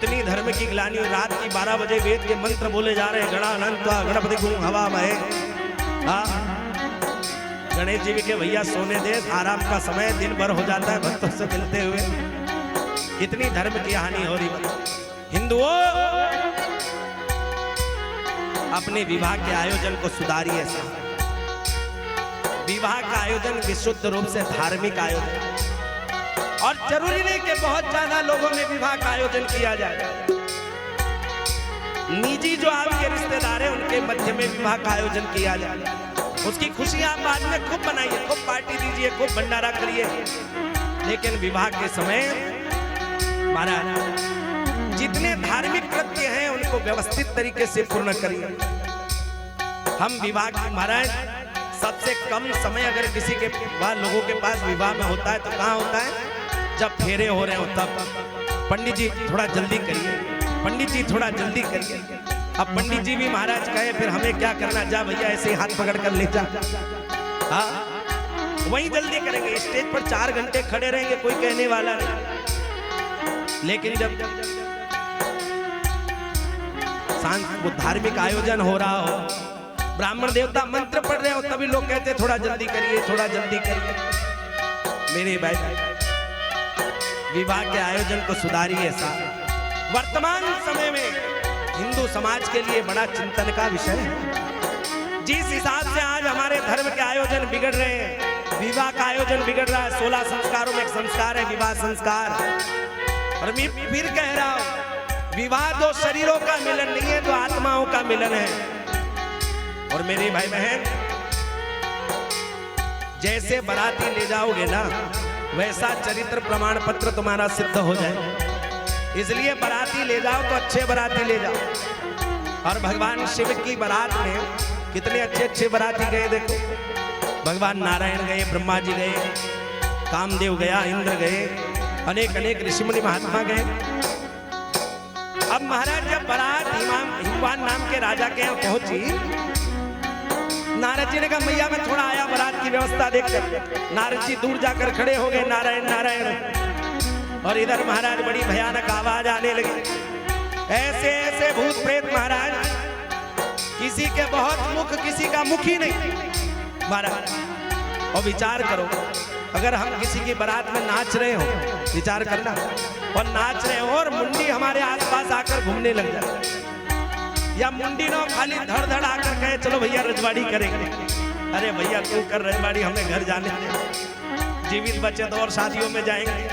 इतनी धर्म की ग्लानि, रात की 12 बजे वेद के मंत्र बोले जा रहे हैं। गणा अनंत गणपति गुण हवा बहे। गणेश जी के भैया सोने दे, आराम का समय दिन भर हो जाता है भक्तों से मिलते हुए। कितनी धर्म की हानि हो रही। हिंदुओं, अपने विवाह के आयोजन को सुधारिए। विवाह का आयोजन विशुद्ध रूप से धार्मिक आयोजन, और जरूरी नहीं कि बहुत ज्यादा लोगों में विवाह का आयोजन किया जाए। निजी जो आपके रिश्तेदार हैं उनके मध्य में विवाह का आयोजन किया जाए। उसकी खुशी आप बाद में खूब मनाइए, खूब पार्टी दीजिए, खूब भंडारा करिए। लेकिन विवाह के समय महाराज जितने धार्मिक कृत्य हैं उनको व्यवस्थित तरीके से पूर्ण करिए। हम विवाह की महाराज सबसे कम समय अगर किसी के लोगों के पास विवाह में होता है तो कहाँ होता है? जब फेरे हो रहे हो तब। पंडित जी थोड़ा जल्दी करिए, पंडित जी थोड़ा जल्दी करिए। अब पंडित जी भी महाराज कहे फिर हमें क्या करना, जा भैया ऐसे ही हाथ पकड़ कर ले जा। हाँ, वही जल्दी करेंगे। स्टेज पर 4 घंटे खड़े रहेंगे, कोई कहने वाला नहीं। लेकिन जब वो धार्मिक आयोजन हो रहा हो, ब्राह्मण देवता मंत्र पढ़ रहे हो, तभी लोग कहते थोड़ा जल्दी करिए, थोड़ा जल्दी करिए। मेरे भाई, विवाह के आयोजन को सुधारिए। वर्तमान समय में हिंदू समाज के लिए बड़ा चिंतन का विषय है। जिस हिसाब से आज हमारे धर्म के आयोजन बिगड़ रहे हैं, विवाह का आयोजन बिगड़ रहा है। 16 संस्कारों में एक संस्कार है विवाह संस्कार। और मैं फिर कह रहा हूं, विवाह दो शरीरों का मिलन नहीं है, तो आत्माओं का मिलन है। और मेरे भाई बहन, जैसे बाराती ले जाओगे ना, वैसा चरित्र प्रमाण पत्र तुम्हारा सिद्ध हो जाए। इसलिए बाराती ले जाओ तो अच्छे बाराती ले जाओ। और भगवान शिव की बारात में कितने अच्छे अच्छे बाराती गए देखो। भगवान नारायण गए, ब्रह्मा जी गए, कामदेव गया, इंद्र गए, अनेक अनेक ऋषि मुनि महात्मा गए। अब महाराज जब बारात हिमवान नाम के राजा के यहाँ पहुंची, नारद जी ने कहा मैया मैं थोड़ा आया बारात की व्यवस्था देखकर। नारद जी दूर जाकर खड़े हो गए, नारायण नारायण। और इधर महाराज बड़ी भयानक आवाज आने लगी। ऐसे ऐसे भूत प्रेत महाराज, किसी के बहुत मुख, किसी का मुख ही नहीं महाराज। और विचार करो, अगर हम किसी की बारात में नाच रहे हो, विचार करना, और नाच रहे हो और मुंडी हमारे आसपास आकर घूमने लग जाए, या मुंडी ना खाली धड़ धड़ आकर कहे चलो भैया रजवाड़ी करेंगे। अरे भैया तू कर रजवाड़ी, हमें घर जाने दे, जीवित बचे तो और शादियों में जाएंगे।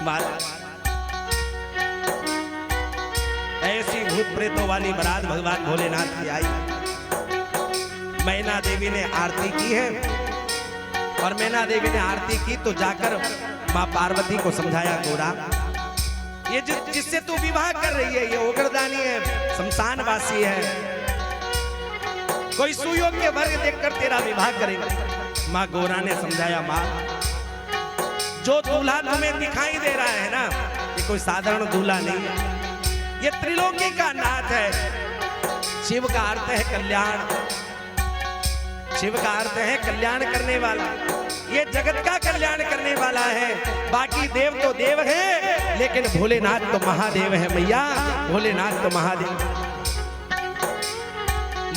महाराज ऐसी भूत प्रेतों वाली बारात भगवान भोलेनाथ की आई। मैना देवी ने आरती की है, और मैना देवी ने आरती की तो जाकर माँ पार्वती को समझाया, गोरा ये जिससे तू विवाह कर रही है ये उग्रदानी है, शमशानवासी है, कोई सुयोग्य वर्ग देखकर तेरा विवाह करेगा। माँ गौरा ने समझाया, माँ जो दूल्हा तुम्हें दिखाई दे रहा है ना, ये कोई साधारण दूल्हा नहीं है, ये त्रिलोकी का नाथ है। शिव का अर्थ है कल्याण, शिव का अर्थ है कल्याण करने वाला, ये जगत का कल्याण करने वाला है। बाकी देव तो देव है, लेकिन भोलेनाथ तो महादेव है मैया, भोलेनाथ तो महादेव।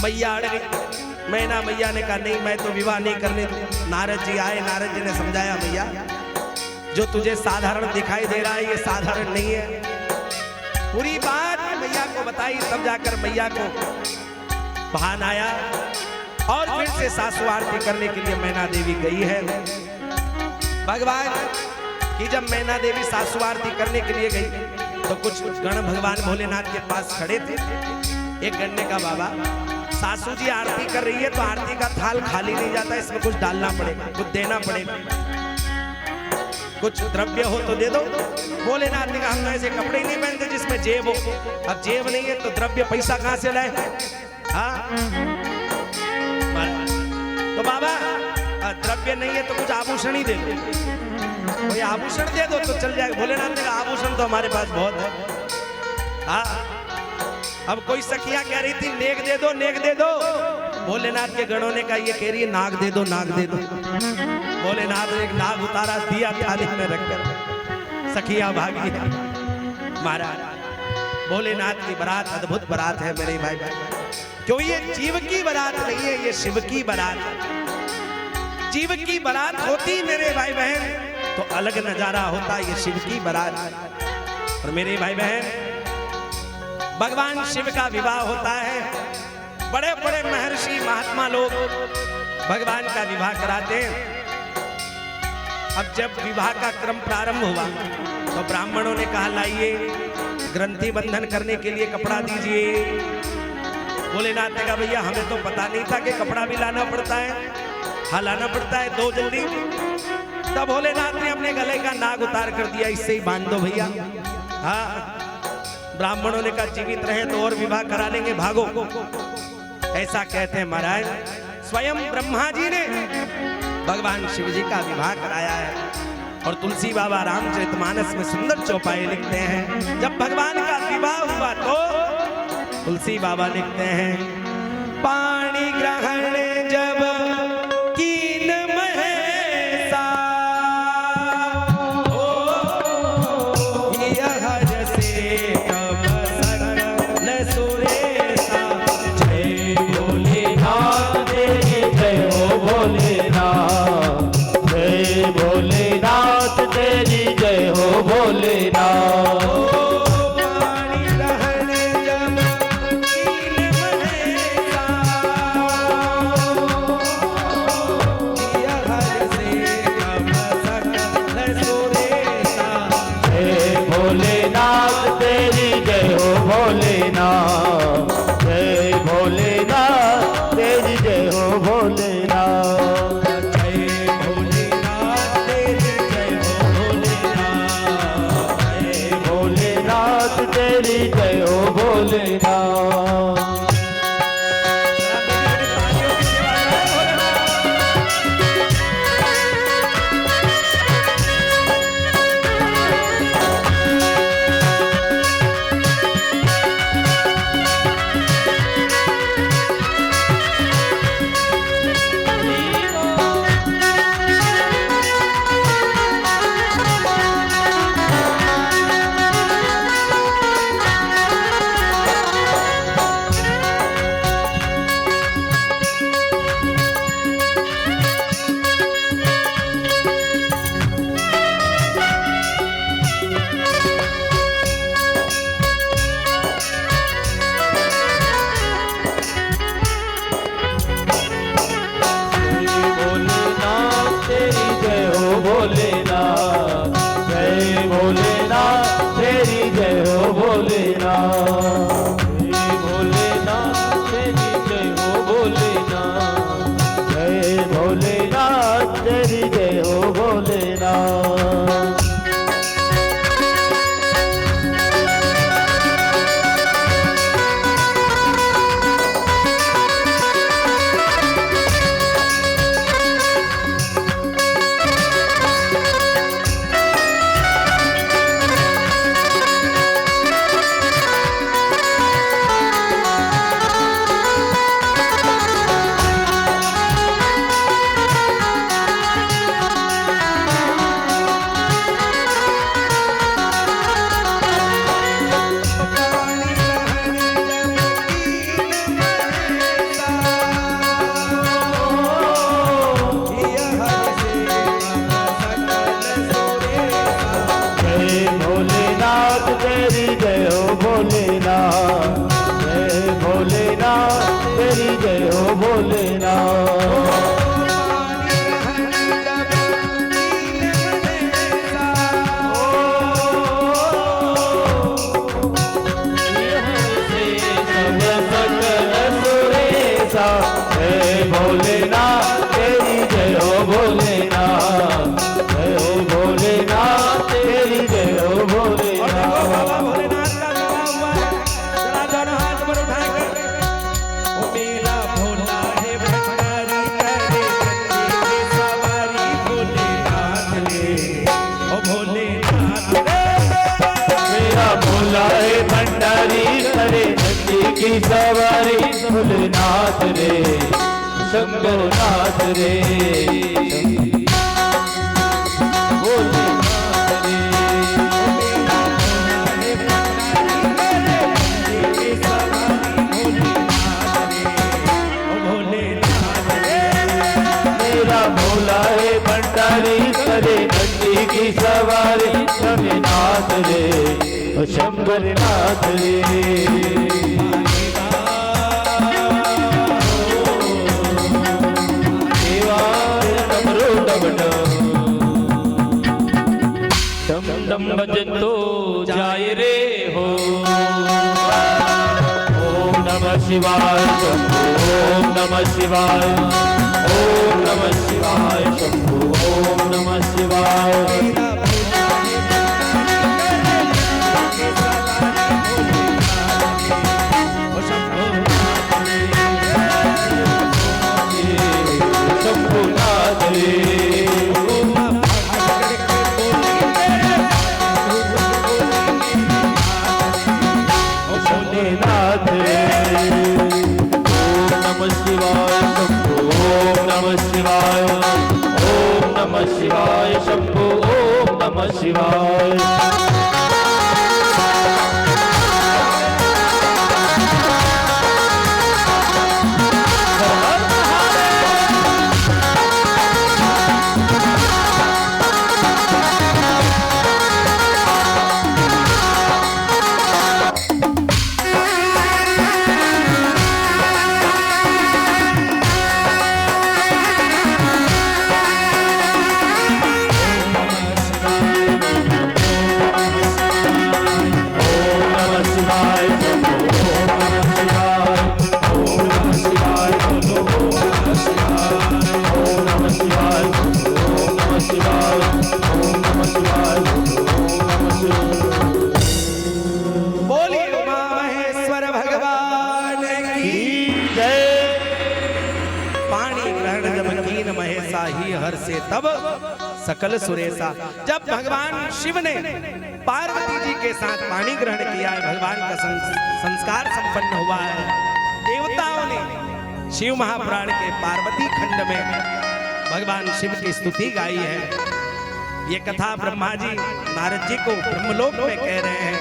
मैया अड़ गई। मैना मैया ने कहा नहीं मैं तो विवाह नहीं करने दूं। नारद जी आए, नारद जी ने समझाया, मैया जो तुझे साधारण दिखाई दे रहा है ये साधारण नहीं है। पूरी बात मैया को बताई, तब जाकर मैया को भान आया, और फिर से सासु आरती करने के लिए मैना देवी गई है। भगवान कि जब मैना देवी सासु आरती करने के लिए गई तो कुछ गण भगवान भोलेनाथ के पास खड़े थे। एक गण ने कहा, बाबा सासू जी आरती कर रही है तो आरती का थाल खाली नहीं जाता, इसमें कुछ डालना पड़ेगा, कुछ देना पड़ेगा, कुछ द्रव्य हो तो दे दो। भोलेनाथ ने कहा हम ऐसे कपड़े नहीं पहनते जिसमें जेब हो। अब जेब नहीं है तो द्रव्य पैसा कहां से लाए? हाँ तो बाबा द्रव्य नहीं है तो कुछ आभूषण ही दे दो, कोई आभूषण दे दो तो चल जाएगा। भोलेनाथ ने कहा आभूषण तो हमारे पास बहुत है। हाँ, अब कोई सखिया कह रही थी नेक दे दो, नेक दे दो। भोलेनाथ के गणों ने कहा ये कह रही है नाग दे दो, नाग दे दो। भोलेनाथ ने एक नाग उतारा, दिया थाली में रखकर, सखिया भागी। महाराज भोलेनाथ की बारात अद्भुत बारात है मेरे भाई भाई। क्यों ये जीव की बारात नहीं है, ये शिव की बारात है। जीव की बारात होती मेरे भाई बहन तो अलग नजारा होता, ये शिव की बारात। और मेरे भाई बहन भगवान शिव का विवाह होता है, बड़े बड़े महर्षि महात्मा लोग भगवान का विवाह कराते हैं। अब जब विवाह का क्रम प्रारंभ हुआ तो ब्राह्मणों ने कहा लाइए ग्रंथि बंधन करने के लिए कपड़ा दीजिए। भोलेनाथ ने कहा भैया हमें तो पता नहीं था कि कपड़ा भी लाना पड़ता है, हाँ लाना पड़ता है, दो जल्दी। तब भोलेनाथ ने अपने गले का नाग उतार कर दिया, इससे ही बांध दो भैया। हाँ ब्राह्मणों ने कहा जीवित रहे तो और विवाह करा लेंगे, भागो। ऐसा कहते हैं महाराज स्वयं ब्रह्मा जी ने भगवान शिव जी का विवाह कराया है। और तुलसी बाबा रामचरितमानस में सुंदर चौपाई लिखते हैं, जब भगवान का विवाह हुआ तो तुलसी बाबा लिखते हैं पानी ग्रहण जब कीन महेशा यह जैसे कब सकल सुरेशा। जय भोलेनाथ तेरी जय हो भोलेनाथ, जय भोलेनाथ तेरी जय हो भोलेनाथ। की सवारी भोलेनाथ रे शंकरनाथ रे भोलेनाथ रे सवारी स्वामीनाथ रे ओ शंकरनाथ रे डम डम बजतो जाय रे हो ओम नमः शिवाय शंभो ओम नमः शिवाय ओम नमः शिवाय शंभो ओम नमः शिवाय शंभुनाथ रे नाथ रे ओम नमः शिवाय शंभो ओम नमः शिवाय ओम नमः शिवाय शंभो ओम नमः शिवाय बोलिए उमा महेश्वर भगवान की जय। पानी ग्रहण जब कीन महेशा ही हर से तब सकल सुरेशा। जब भगवान शिव ने पार्वती जी के साथ पानी ग्रहण किया है, भगवान का संस्कार संपन्न हुआ है। देवताओं ने शिव महापुराण के पार्वती खंड में भगवान शिव की स्तुति गाई है। ये कथा ब्रह्मा जी नारद जी को ब्रह्मलोक में कह रहे हैं।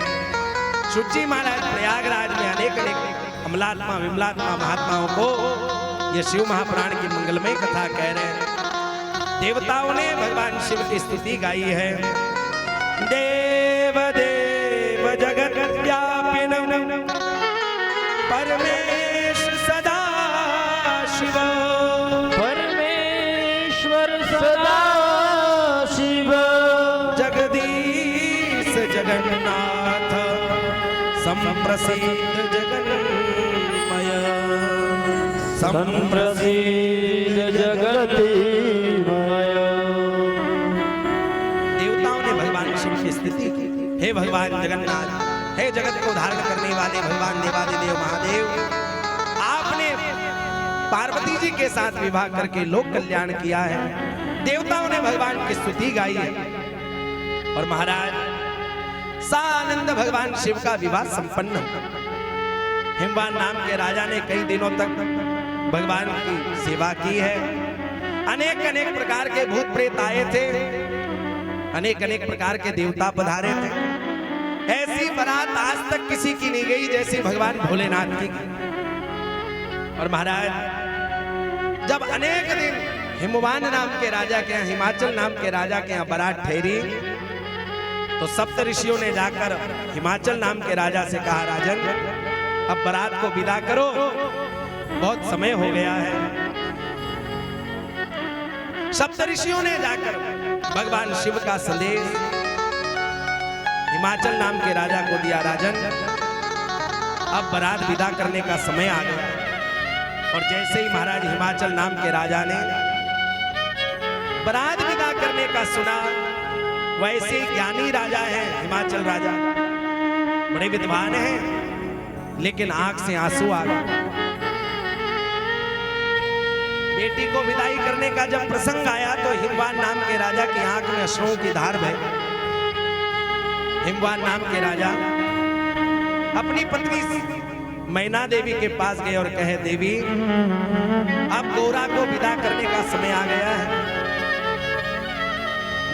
शुचि महाराज प्रयागराज में अनेक अनेक अमलात्मा विमलात्मा महात्माओं को ये शिव महापुराण की मंगलमय कथा कह रहे हैं। देवताओं ने भगवान शिव की स्तुति गाई है। देव देव जगत व्यापिनम परमेश सदा शिव परमेश्वर सदा शिव जगदीश जगन्नाथ संप्रसिद्ध जगन्मय संप्रसिद्ध जगतिमय। देवताओं ने भगवान शिव की स्तुति की। हे भगवान जगन्नाथ, हे जगत को धारण करने वाले भगवान देवादिदेव महादेव, आपने पार्वती जी के साथ विवाह करके लोक कल्याण किया है। देवताओं ने भगवान की स्तुति गाई है और महाराज सानंद भगवान शिव का विवाह संपन्न हुआ। हिमवान नाम के राजा ने कई दिनों तक भगवान की सेवा की है। अनेक अनेक प्रकार के भूत प्रेत आए थे, अनेक अनेक प्रकार के देवता पधारे थे। ऐसी बारात आज तक किसी की नहीं गई जैसी भगवान भोलेनाथ की। और महाराज जब अनेक दिन हिमवान नाम के राजा के यहाँ, हिमाचल नाम के राजा के यहाँ बारात ठहरी, तो सप्त ऋषियों ने जाकर हिमाचल नाम के राजा से कहा, राजन अब बारात को विदा करो, बहुत समय हो गया है। सप्त ऋषियों ने जाकर भगवान शिव का संदेश हिमाचल नाम के राजा को दिया, राजन अब बारात विदा करने का समय आ गया। और जैसे ही महाराज हिमाचल नाम के राजा ने बारात विदा करने का सुना, वैसे ज्ञानी राजा है हिमाचल राजा, बड़े विद्वान हैं, लेकिन आंख से आंसू आ गए। बेटी को विदाई करने का जब प्रसंग आया तो हिमवान नाम के राजा की आंख में अश्रुओं की धार बह गई। हिमवान नाम के राजा अपनी पत्नी मैना देवी के पास गए और कहे, देवी अब गौरा को विदा करने का समय आ गया है।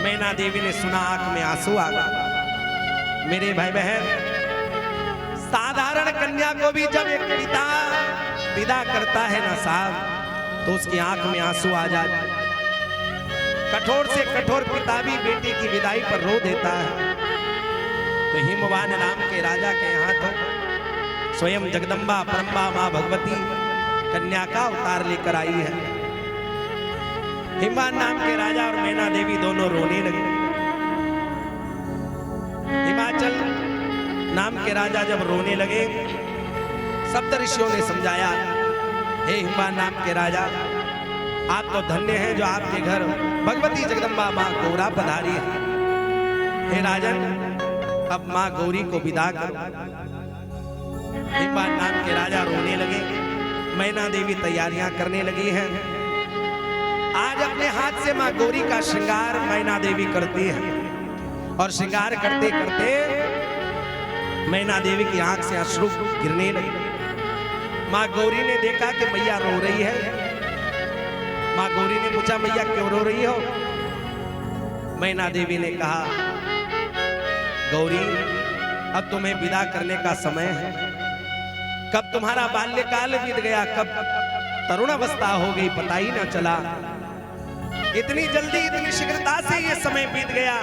मैना देवी ने सुना, आंख में आंसू आ गए। मेरे भाई बहन, साधारण कन्या को भी जब एक पिता विदा करता है ना साहब, तो उसकी आंख में आंसू आ जाते। कठोर से कठोर पिता भी बेटी की विदाई पर रो देता है। तो हिमवान नाम के राजा के यहाँ तो स्वयं जगदम्बा परम्बा माँ भगवती कन्या का अवतार लेकर आई है। हिमवान नाम के राजा और मैना देवी दोनों रोने लगे। हिमाचल नाम के राजा जब रोने लगे, सप्त ऋषियों ने समझाया, हे हिमवान नाम के राजा, आप तो धन्य हैं जो आपके घर भगवती जगदम्बा माँ गौरा पधारी है। हे राजन, अब माँ गौरी को विदा करो। हिमवान नाम के राजा रोने लगे। मैना देवी तैयारियां करने लगी हैं। आज अपने हाथ से माँ गौरी का श्रृंगार मैना देवी करती है और श्रृंगार करते करते मैना देवी की आंख से अश्रु गिरने लगे। माँ गौरी ने देखा कि मैया रो रही है। माँ गौरी ने पूछा, मैया क्यों रो रही हो? मैना देवी ने कहा, गौरी, अब तुम्हें विदा करने का समय है। कब तुम्हारा बाल्यकाल बीत गया, कब तरुण अवस्था हो गई, पता ही ना चला। इतनी जल्दी, इतनी शीघ्रता से ये समय बीत गया।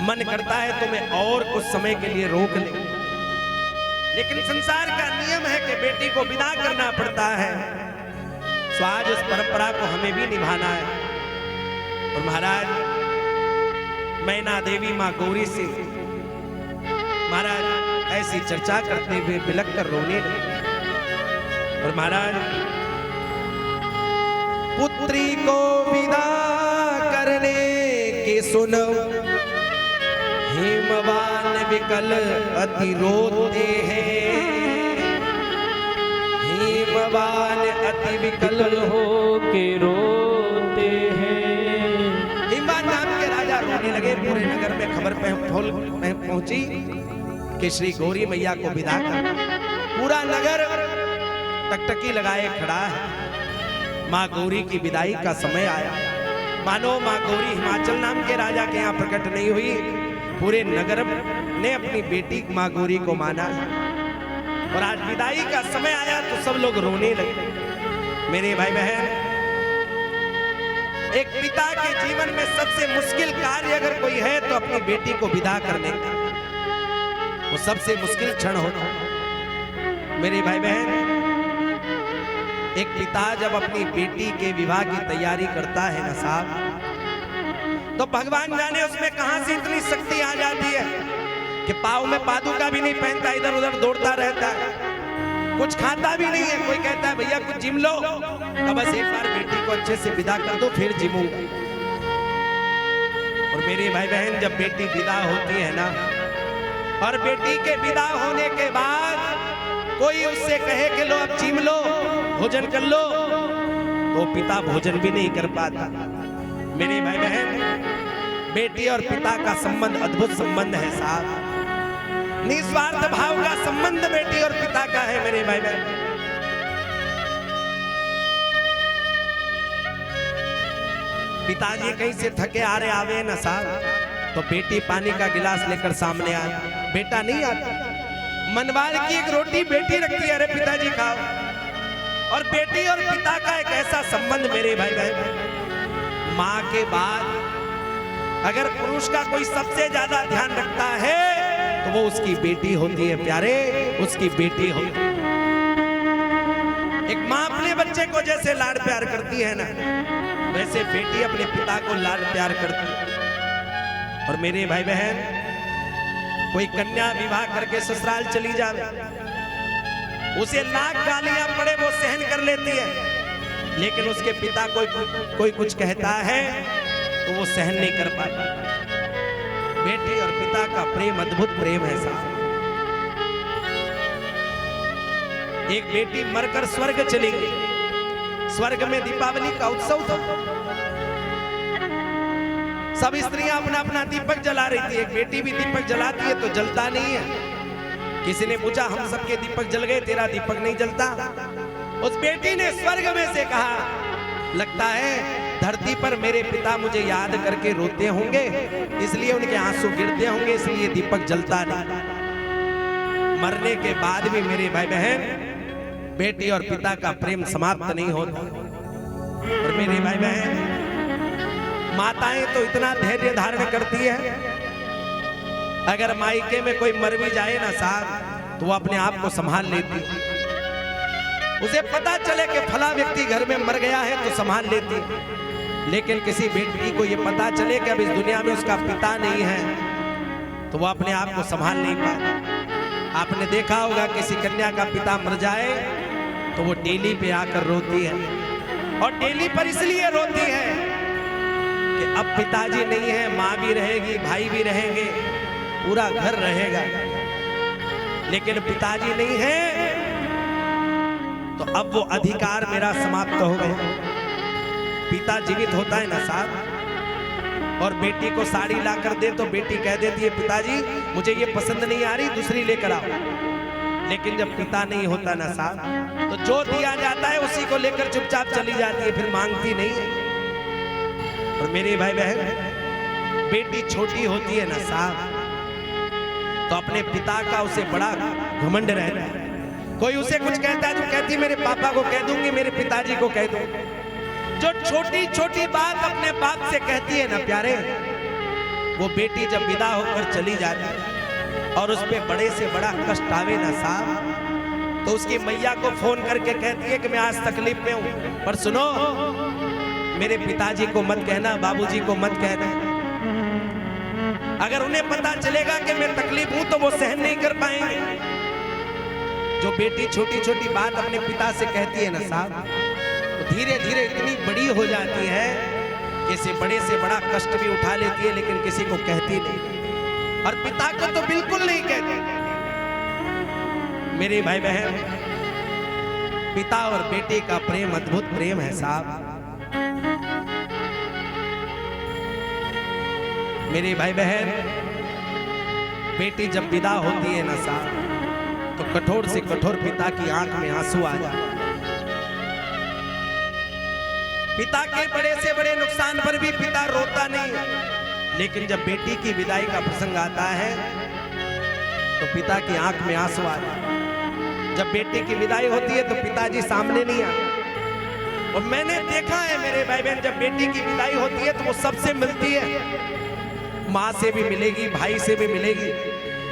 मन करता है तुम्हें और कुछ समय के लिए रोक ले, लेकिन संसार का नियम है कि बेटी को विदा करना पड़ता है। तो आज उस परंपरा को हमें भी निभाना है। और महाराज, मैना देवी माँ गौरी से महाराज ऐसी चर्चा करते हुए बिलक कर रोने लगे। और महाराज, पुत्री को विदा करने के सुनो, हिमवान विकल अति रोते हैं। हिमवान अति विकल हो के रोते हैं। हिमवान नाम के राजा रोने लगे। पूरे नगर में खबर पहुंची कि श्री गौरी मैया को विदा कर। पूरा नगर टकटकी लगाए खड़ा है। माँ गौरी की विदाई का समय आया। मानो माँ गौरी हिमाचल नाम के राजा के यहाँ प्रकट नहीं हुई, पूरे नगर ने अपनी बेटी माँ गौरी को माना। और आज विदाई का समय आया तो सब लोग रोने लगे। मेरे भाई बहन, एक पिता के जीवन में सबसे मुश्किल कार्य अगर कोई है तो अपनी बेटी को विदा करने का, वो सबसे मुश्किल क्षण होता है। मेरे भाई बहन, एक पिता जब अपनी बेटी के विवाह की तैयारी करता है ना साहब, तो भगवान जाने उसमें कहां से इतनी शक्ति आ जाती है कि पाँव में पादुका भी नहीं पहनता, इधर उधर दौड़ता रहता है, कुछ खाता भी नहीं है। कोई कहता है भैया कुछ जिम लो, तो बस एक बार बेटी को अच्छे से विदा कर दो फिर जिमूंगा। और मेरे भाई बहन, जब बेटी विदा होती है ना, और बेटी के विदा होने के बाद कोई उससे कहे कि लो अब जिम लो, भोजन कर लो, तो पिता भोजन भी नहीं कर पाता। मेरे भाई बहन, बेटी और पिता का संबंध अद्भुत संबंध है साहब। निस्वार्थ भाव का संबंध बेटी और पिता का है मेरे भाई बहन। पिताजी कहीं से थके आ रहे आवे ना साहब, तो बेटी पानी का गिलास लेकर सामने आ, बेटा नहीं आता। मनवार की एक रोटी बेटी रखती है, अरे पिताजी खाओ। और बेटी और पिता का एक ऐसा संबंध मेरे भाई बहन, माँ के बाद अगर पुरुष का कोई सबसे ज्यादा ध्यान रखता है तो वो उसकी बेटी होती है प्यारे, उसकी बेटी होती है। एक माँ अपने बच्चे को जैसे लाड प्यार करती है ना, वैसे बेटी अपने पिता को लाड प्यार करती है। और मेरे भाई बहन, कोई कन्या विवाह करके ससुराल चली जावे, उसे लाख गालियां पड़े वो सहन कर लेती है, लेकिन उसके पिता कोई कुछ कहता है तो वो सहन नहीं कर पाता। बेटी और पिता का प्रेम अद्भुत प्रेम है साहब। एक बेटी मरकर स्वर्ग चली गई। स्वर्ग में दीपावली का उत्सव था, सब स्त्रियां अपना अपना दीपक जला रही थी। एक बेटी भी दीपक जलाती है तो जलता नहीं है। किसी ने पूछा, हम सबके दीपक जल गए, तेरा दीपक नहीं जलता? उस बेटी ने स्वर्ग में से कहा, लगता है धरती पर मेरे पिता मुझे याद करके रोते होंगे, इसलिए उनके आंसू गिरते होंगे, इसलिए दीपक जलता नहीं। मरने के बाद भी मेरे भाई बहन, बेटी और पिता का प्रेम समाप्त नहीं होता। और मेरे भाई बहन, माताएं तो इतना धैर्य धारण करती है, अगर मायके में कोई मर भी जाए ना साहब तो वो अपने आप को संभाल लेती है। उसे पता चले कि फला व्यक्ति घर में मर गया है तो संभाल लेती है, लेकिन किसी बेटी को ये पता चले कि अब इस दुनिया में उसका पिता नहीं है तो वो अपने आप को संभाल नहीं पाती। आपने देखा होगा किसी कन्या का पिता मर जाए तो वो डेली पे आकर रोती है, और डेली पर इसलिए रोती है कि अब पिताजी नहीं है, माँ भी रहेगी, भाई भी रहेंगे, पूरा घर रहेगा, लेकिन पिताजी नहीं है तो अब वो अधिकार मेरा समाप्त हो गया। पिता जीवित होता है ना साहब, और बेटी को साड़ी ला कर दे तो बेटी कह देती है पिताजी मुझे ये पसंद नहीं आ रही, दूसरी लेकर आओ। लेकिन जब पिता नहीं होता ना साहब तो जो दिया जाता है उसी को लेकर चुपचाप चली जाती है, फिर मांगती नहीं है। और मेरे भाई बहन, बेटी छोटी होती है ना साहब तो अपने पिता का उसे बड़ा घमंड रहता है। कोई उसे कुछ कहता है तो कहती मेरे पापा को कह दूंगी, मेरे पिताजी को कह दूंगी। जो छोटी छोटी बात अपने बाप से कहती है ना प्यारे, वो बेटी जब विदा होकर चली जाती है और उस पे बड़े से बड़ा कष्ट आवे ना साहब तो उसकी मैया को फोन करके कहती है कि मैं आज तकलीफ में हूं, पर सुनो मेरे पिताजी को मत कहना, बाबूजी को मत कहना। अगर उन्हें पता चलेगा कि मैं तकलीफ हूं तो वो सहन नहीं कर पाएंगे। जो बेटी छोटी छोटी बात अपने पिता से कहती है ना साहब तो धीरे धीरे इतनी बड़ी हो जाती है कि इसे बड़े से बड़ा कष्ट भी उठा लेती है, लेकिन किसी को कहती नहीं, और पिता को तो बिल्कुल नहीं कहती। मेरे भाई बहन, पिता और बेटे का प्रेम अद्भुत प्रेम है साहब। मेरे भाई बहन, बेटी जब विदा होती है ना साहब तो कठोर से कठोर पिता की आंख में आंसू आ जाते। पिता के बड़े से बड़े नुकसान पर भी पिता रोता नहीं, लेकिन जब बेटी की विदाई का प्रसंग आता है तो पिता की आंख में आंसू आ जाते। जब बेटी की विदाई होती है तो पिताजी सामने नहीं आते। और मैंने देखा है मेरे भाई बहन, जब बेटी की विदाई होती है तो वो सबसे मिलती है, माँ से भी मिलेगी, भाई से भी मिलेगी,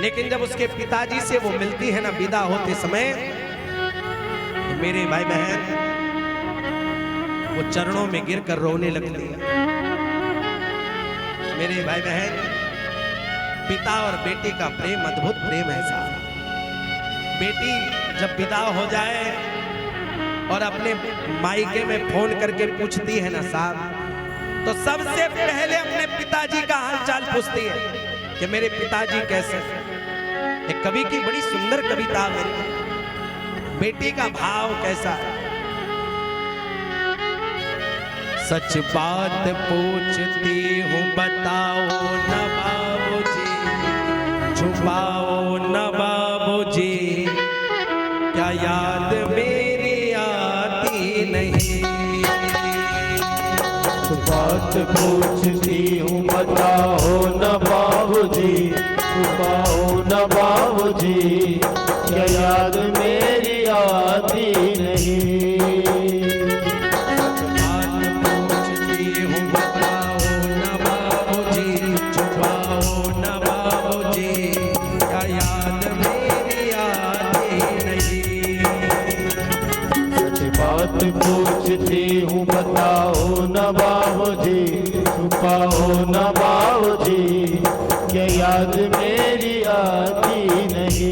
लेकिन जब उसके पिताजी से वो मिलती है ना विदा होते समय तो मेरे भाई बहन वो चरणों में गिरकर रोने लगती है। मेरे भाई बहन, पिता और बेटी का प्रेम अद्भुत प्रेम है साहब। बेटी जब विदा हो जाए और अपने मायके में फोन करके पूछती है ना साहब तो सबसे पहले अपने पिताजी का हालचाल पूछती है कि मेरे पिताजी कैसे। एक कवि की बड़ी सुंदर कविता है, बेटी का भाव कैसा है। सच बात पूछती हूँ बताओ न बाबूजी, छुपाओ न बाबूजी, क्या याद मेरी आती नहीं। बात पूछती हूँ बताओ न बाबूजी, छुपाओ न बाबूजी, क्या याद मेरी आती नहीं। बात पूछती हूँ बताओ न बाबूजी, छुपाओ न बाबूजी, क्या याद मेरी आती नहीं। सच बात पूछती हूँ बताओ न बाबूजी, छुपाओ न बाबूजी, क्या याद मेरी आती नहीं।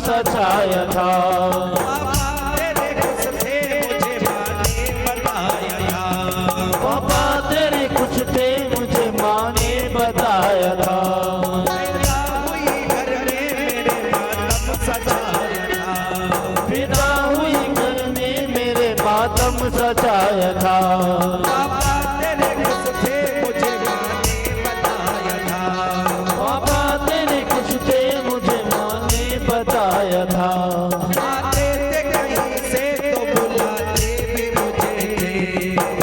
सजाया था। पापा तेरे कुछ थे मुझे माँ ने बताया था। पापा तेरे कुछ थे मुझे माँ ने बताया था। पैदा हुई घर में मेरे मातम सजाया था। पापा तेरे कुछ थे मुझे माँ ने बताया था। पापा तेरे कुछ थे मुझे माँ ने बताया था। आते थे कहीं से तो बुलाते भी मुझे थे।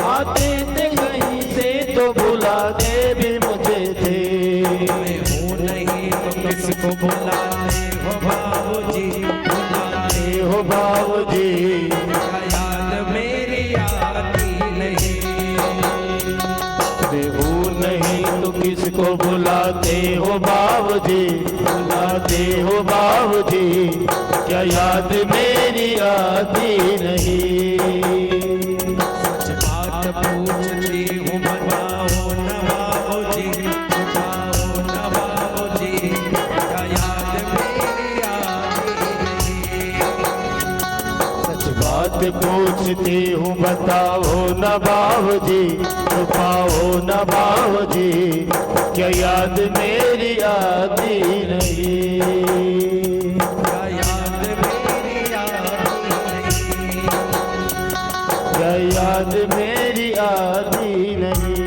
आते थे कहीं से तो बुलाते भी मुझे थे। मैं हूँ नहीं तो किसको बुलाते हो बाबूजी, बुलाते हो बाबूजी, क्या याद मेरी आती नहीं। मैं हूँ नहीं तो किसको बुलाते हो बाबूजी, बुलाते हो बाबूजी, क्या याद मेरी आती नहीं। सच बात पूछती हूँ बताओ न बाबूजी, बताओ न बाबूजी, क्या याद मेरी आती नहीं। सच बात पूछती हूँ बताओ न बाबूजी, छुपाओ न बाबूजी, क्या याद मेरी आती नहीं। क्या याद मेरी आती नहीं। क्या याद मेरी आती नहीं।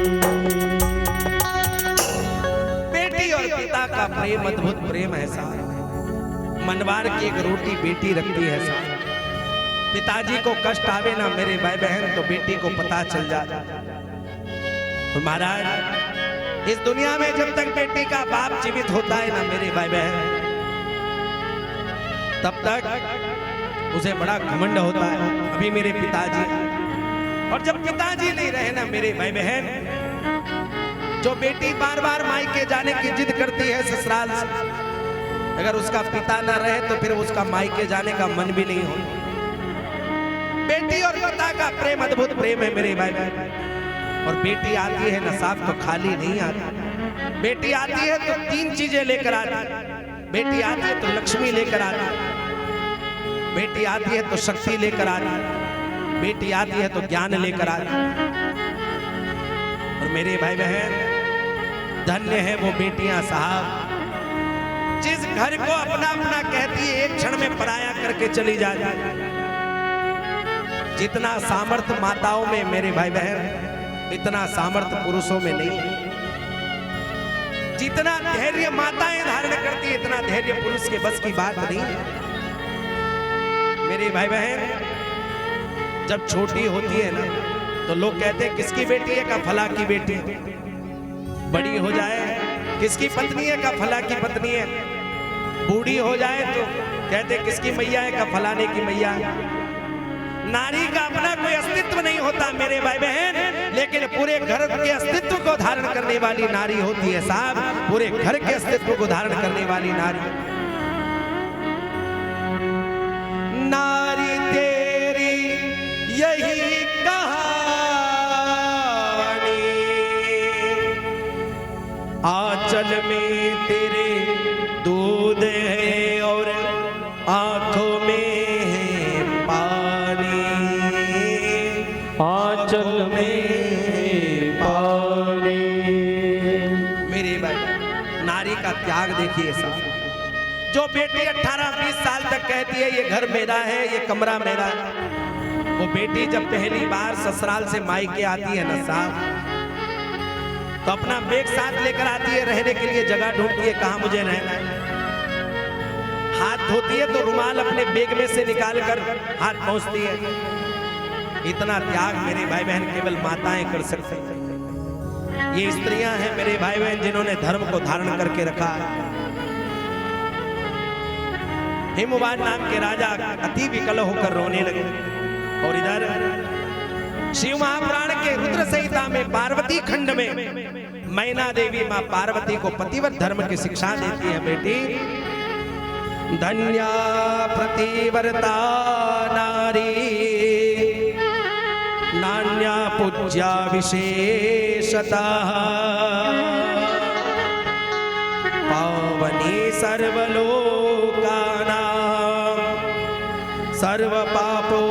बेटी और पिता का प्रेम अद्भुत प्रेम है साहब। मनवार की एक रोटी बेटी रखती है साहब। पिताजी को कष्ट आवे ना मेरे भाई बहन तो बेटी को पता चल जाए। तो महाराज इस दुनिया में जब तक बेटी का बाप जीवित होता है ना मेरे भाई बहन, तब तक उसे बड़ा घमंड होता है। अभी मेरे पिताजी, और जब पिताजी नहीं रहे ना मेरे भाई बहन, जो बेटी बार बार मायके जाने की जिद करती है ससुराल से, अगर उसका पिता ना रहे तो फिर उसका मायके जाने का मन भी नहीं होता। बेटी और पिता का प्रेम अद्भुत प्रेम है मेरे भाई बहन। और बेटी आती है ना साफ तो खाली नहीं आती। बेटी आती है तो 3 चीजें लेकर आती है। बेटी आती है तो लक्ष्मी लेकर आती है। बेटी आती है तो शक्ति लेकर आती है। बेटी आती है तो ज्ञान लेकर आती है। और मेरे भाई बहन धन्य है वो बेटियां साहब, जिस घर को अपना अपना कहती है एक क्षण में पराया करके चली जाती है। जितना सामर्थ्य माताओं में मेरे भाई बहन, इतना सामर्थ्य पुरुषों में नहीं। जितना धैर्य माताएं धारण करती है इतना धैर्य पुरुष के बस की बात नहीं है। मेरे भाई बहन जब छोटी होती है ना तो लोग कहते हैं किसकी बेटी है, का फला की बेटी। बड़ी हो जाए किसकी पत्नी है, का फला की पत्नी है। बूढ़ी हो जाए तो कहते किसकी मैया है, का फलाने की मैया। नारी का अपना कोई अस्तित्व नहीं होता मेरे भाई बहन, लेकिन पूरे घर के अस्तित्व को धारण करने वाली नारी होती है साहब। पूरे घर के अस्तित्व को धारण करने वाली नारी। नारी तेरी यही कहानी, आंचल में तेरे दूध है और आंखों में आंचल में पानी। मेरे भाई नारी का त्याग देखिए साहब। जो बेटी 18-20 साल तक कहती है ये घर मेरा है, ये कमरा मेरा है, वो बेटी जब पहली बार ससुराल से मायके आती है ना साहब, तो अपना बैग साथ लेकर आती है, रहने के लिए जगह ढूंढती है कहाँ मुझे रहना है। हाथ धोती है तो रुमाल अपने बैग में से निकाल कर हाथ पहुंचती है। इतना त्याग मेरे भाई बहन केवल माताएं कर सकते हैं। ये स्त्रियां हैं मेरे भाई बहन जिन्होंने धर्म को धारण करके रखा है। हिमवान नाम के राजा अति विकल होकर रोने लगे। और इधर शिव महापुराण के रुद्र संहिता में पार्वती खंड में मैना देवी मां पार्वती को पतिव्रत धर्म की शिक्षा देती है। बेटी धन्या प्रतिव्रता नारी, नान्या पूज्या विशेषतः, पावनी सर्वलोकानां सर्व पापो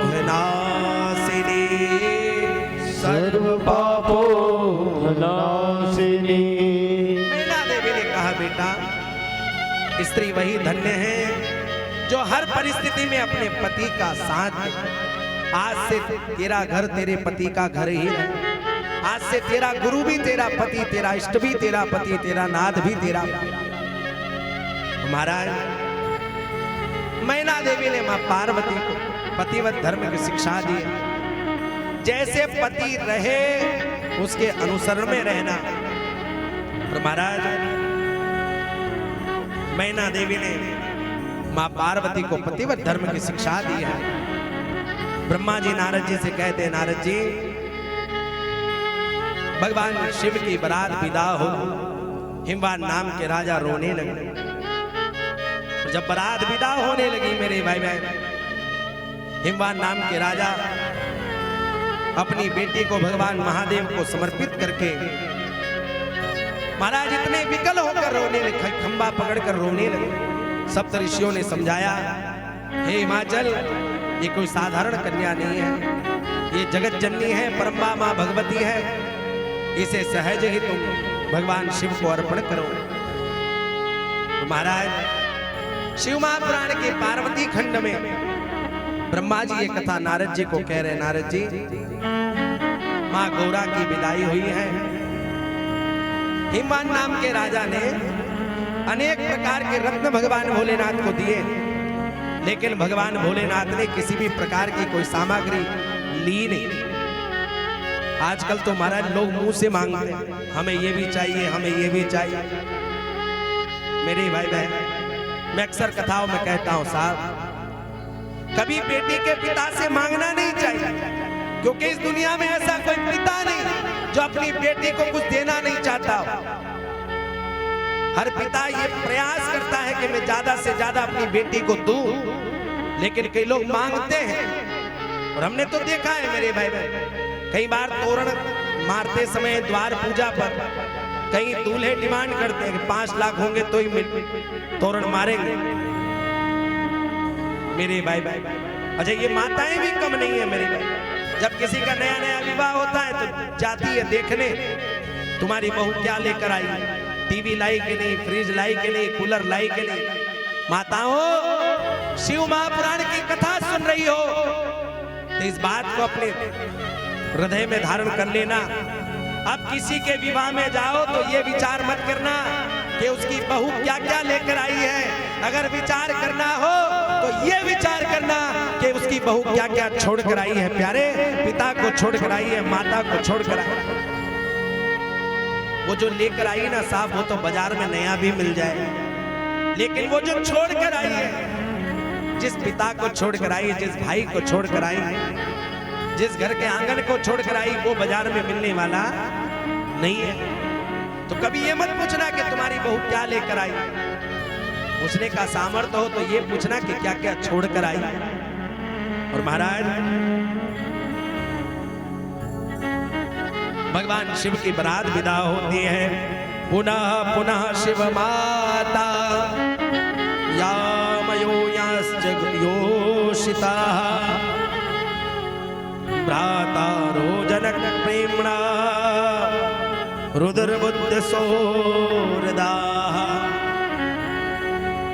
घनाशिनी, सर्व पापो नाशिनी। मैना देवी ने कहा बेटा स्त्री वही धन्य है जो हर परिस्थिति में अपने पति का साथ दे। आज से तेरा घर तेरे पति का घर ही रहे। आज से तेरा गुरु भी तेरा पति, तेरा इष्ट भी तेरा पति, तेरा नाथ भी तेरा। महाराज मैना देवी ने मां पार्वती को पतिव्रत धर्म की शिक्षा दी। जैसे पति रहे उसके अनुसरण में रहना। और महाराज मैना देवी ने मां पार्वती को पतिव्रत धर्म की शिक्षा दी है। ब्रह्मा जी नारद जी से कहते हैं, नारद जी भगवान शिव की बारात विदा हो, हिमवान नाम के राजा रोने लगे। जब बारात विदा होने लगी मेरे भाई बहन, हिमवान नाम के राजा अपनी बेटी को भगवान महादेव को समर्पित करके महाराज इतने विकल होकर रोने लगे, खंबा पकड़कर रोने लगे। सप्त ऋषियों ने समझाया, हे हिमाचल ये कोई साधारण कन्या नहीं है, ये जगत जननी है, परम्बा मां भगवती है, इसे सहज ही तुम भगवान शिव को अर्पण करो। तो महाराज शिव महापुराण के पार्वती खंड में ब्रह्मा जी ये कथा नारद जी को कह रहे, नारद जी मां गौरा की विदाई हुई है। हिमवान नाम के राजा ने अनेक प्रकार के रत्न भगवान भोलेनाथ को दिए, लेकिन भगवान भोलेनाथ ने किसी भी प्रकार की कोई सामग्री ली नहीं। आजकल तो महाराज लोग मुंह से मांगते हैं, हमें ये भी चाहिए, हमें ये भी चाहिए। मेरे भाई बहन मैं अक्सर कथाओं में कहता हूं, साहब कभी बेटी के पिता से मांगना नहीं चाहिए, क्योंकि इस दुनिया में ऐसा कोई पिता नहीं जो अपनी बेटी को कुछ देना नहीं चाहता हो। हर पिता ये प्रयास करता है कि मैं ज्यादा से ज्यादा अपनी बेटी को दूं, लेकिन कई लोग मांगते हैं। और हमने तो देखा है मेरे भाई बहन, कई बार तोरण मारते समय द्वार पूजा पर कई दूल्हे डिमांड करते हैं कि 5 लाख होंगे तो ही तोरण मारेंगे। मेरे भाई अच्छा ये माताएं भी कम नहीं है मेरे भाई। जब किसी का नया नया विवाह होता है तो जाती है देखने, तुम्हारी बहू क्या लेकर आई, टीवी लाई कि नहीं, फ्रिज लाई कि नहीं, कूलर लाई कि नहीं। माताओं शिव महापुराण की कथा सुन रही हो तो इस बात को अपने हृदय में धारण कर लेना। अब किसी के विवाह में जाओ तो ये विचार मत करना कि उसकी बहू क्या क्या लेकर आई है। अगर विचार करना हो तो ये विचार करना कि उसकी बहू क्या क्या छोड़कर आई है। प्यारे पिता को छोड़कर आई है, माता को छोड़कर आई है। वो जो लेकर आई ना साहब, वो तो बाजार में नया भी मिल जाए, लेकिन वो जो छोड़कर आई है, जिस पिता को छोड़कर आई, जिस भाई को छोड़कर आई, जिस घर के आंगन को छोड़कर आई, वो बाजार में मिलने वाला नहीं है। तो कभी ये मत पूछना कि तुम्हारी बहू क्या लेकर आई। पूछने का सामर्थ्य हो तो ये पूछना कि क्या क्या छोड़कर आई। और महाराज भगवान शिव की बारात विदा होती है। पुनः पुनः शिव माता यामयो याश्चयोषिता भ्रातारो जनक प्रेम्णा रुद्रबुद्ध सोरदा।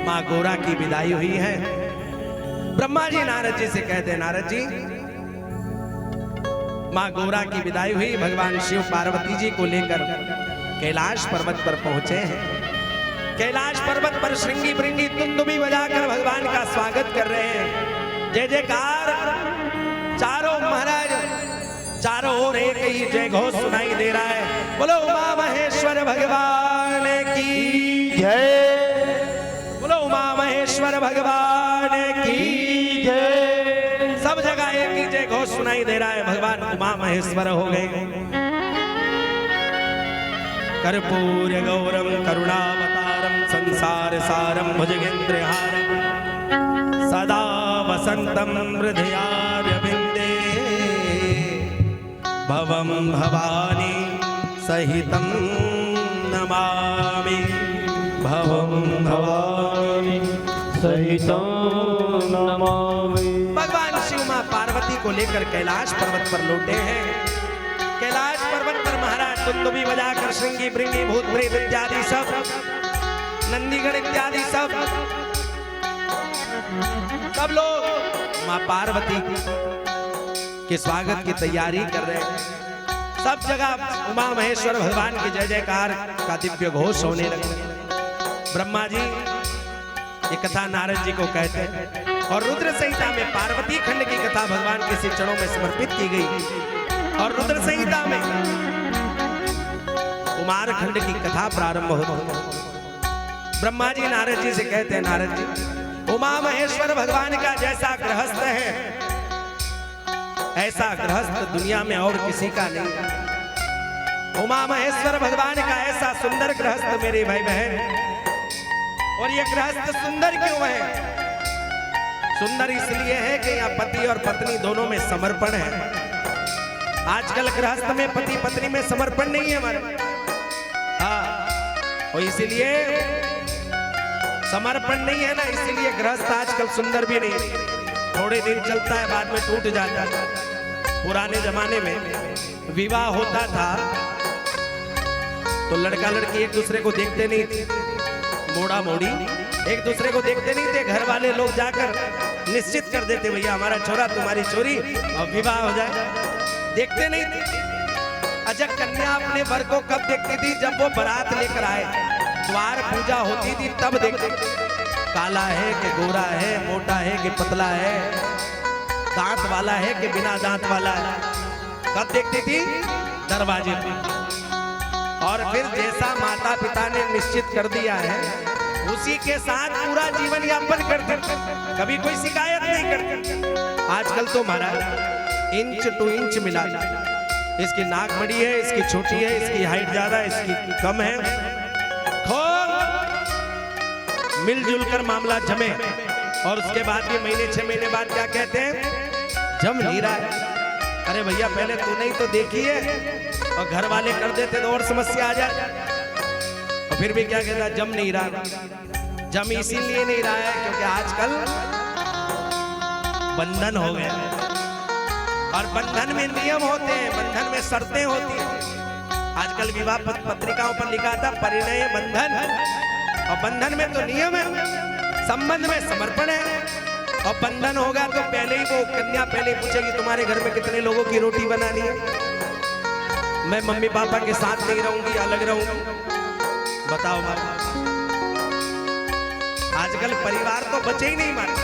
मां गौरा की विदाई हुई है। ब्रह्मा जी नारद जी से कहते हैं, नारद जी मां गौरा की विदाई हुई, भगवान शिव पार्वती जी को लेकर कैलाश पर्वत पर पहुंचे हैं। कैलाश पर्वत पर श्रृंगी भृंगी तुंदुबी बजाकर भगवान का स्वागत कर रहे हैं। जय जयकार चारों महाराज, चारों ओर एक ही जय घोष सुनाई दे रहा है। बोलो उमा महेश्वर भगवान की जय, बोलो उमा महेश्वर भगवान की जय। सब जगह एक ही जय घोष सुनाई दे रहा है। भगवान उमा महेश्वर हो गए। कर्पूर गौरम करुणावतारम संसार सारम भुजगेंद्रहारम सदा वसंतम हृदयारविंदे भवम भवानी सहितं नमामि। भवं भवानी सहितं नमामि। भगवान शिव मां पार्वती को लेकर कैलाश पर्वत पर लौटे हैं। कैलाश पर्वत पर महाराज तुंदुबी बजाकर श्रृंगी भृंगी भूत प्रेत इत्यादि सब, नंदीगण इत्यादि सब लोग मां पार्वती के स्वागत की तैयारी कर रहे हैं। सब जगह उमा महेश्वर भगवान की जय जयकार का दिव्य घोष होने लगे। ब्रह्मा जी ये कथा नारद जी को कहते हैं और रुद्र संहिता में पार्वती खंड की कथा भगवान के श्री चरणों में समर्पित की गई और रुद्र संहिता में कुमार खंड की कथा प्रारंभ होती है। ब्रह्मा जी नारद जी से कहते हैं, नारद जी उमा महेश्वर भगवान का जैसा गृहस्थ है ऐसा गृहस्थ दुनिया में और किसी का नहीं। उमा महेश्वर भगवान का ऐसा सुंदर गृहस्थ मेरे भाई बहन। और ये गृहस्थ सुंदर क्यों है? सुंदर इसलिए है कि यहाँ पति और पत्नी दोनों में समर्पण है। आजकल गृहस्थ में पति पत्नी में समर्पण नहीं है हमारे। हाँ, और इसीलिए समर्पण नहीं है ना, इसीलिए गृहस्थ आजकल सुंदर भी नहीं। थोड़े दिन चलता है, बाद में टूट जाता है। पुराने जमाने में विवाह होता था तो लड़का लड़की एक दूसरे को देखते नहीं थे, मोड़ा मोड़ी एक दूसरे को देखते नहीं थे। घर वाले लोग जाकर निश्चित कर देते, भैया हमारा छोरा तुम्हारी छोरी और विवाह हो जाए। देखते नहीं थे। अच्छा, कन्या अपने वर को कब देखती थी? जब वो बारात लेकर आए, द्वार पूजा होती थी तब देखते। काला है कि गोरा है, मोटा है कि पतला है, दांत वाला है कि बिना दांत वाला है, कब देखती थी? दरवाजे पे। और फिर जैसा माता पिता ने निश्चित कर दिया है उसी के साथ पूरा जीवन यापन करते, कभी कोई शिकायत नहीं करते। आजकल तो महाराज इंच टू इंच मिला, इसकी नाक बड़ी है, इसकी छोटी है, इसकी हाइट ज्यादा है, इसकी कम है, मिलजुल कर मामला जमे। और उसके बाद भी महीने 6 महीने बाद क्या कहते हैं? जम नहीं रहा। अरे भैया पहले तूने ही तो देखी है, और घर वाले कर देते तो और समस्या आ जाए। और फिर भी क्या कहता है? जम नहीं रहा। जम इसीलिए नहीं रहा है क्योंकि आजकल बंधन हो गया और बंधन में नियम होते हैं, बंधन में शर्तें होती हैं। आजकल विवाह पत्रिकाओं पर लिखा था परिणय बंधन, और बंधन में तो नियम है, संबंध में समर्पण है। और बंधन होगा तो पहले ही वो कन्या पहले पूछेगी तुम्हारे घर में कितने लोगों की रोटी बनानी है, मैं मम्मी पापा के साथ नहीं रहूंगी, अलग रहूंगी। बताओ मारा, आजकल परिवार तो बचे ही नहीं मारा।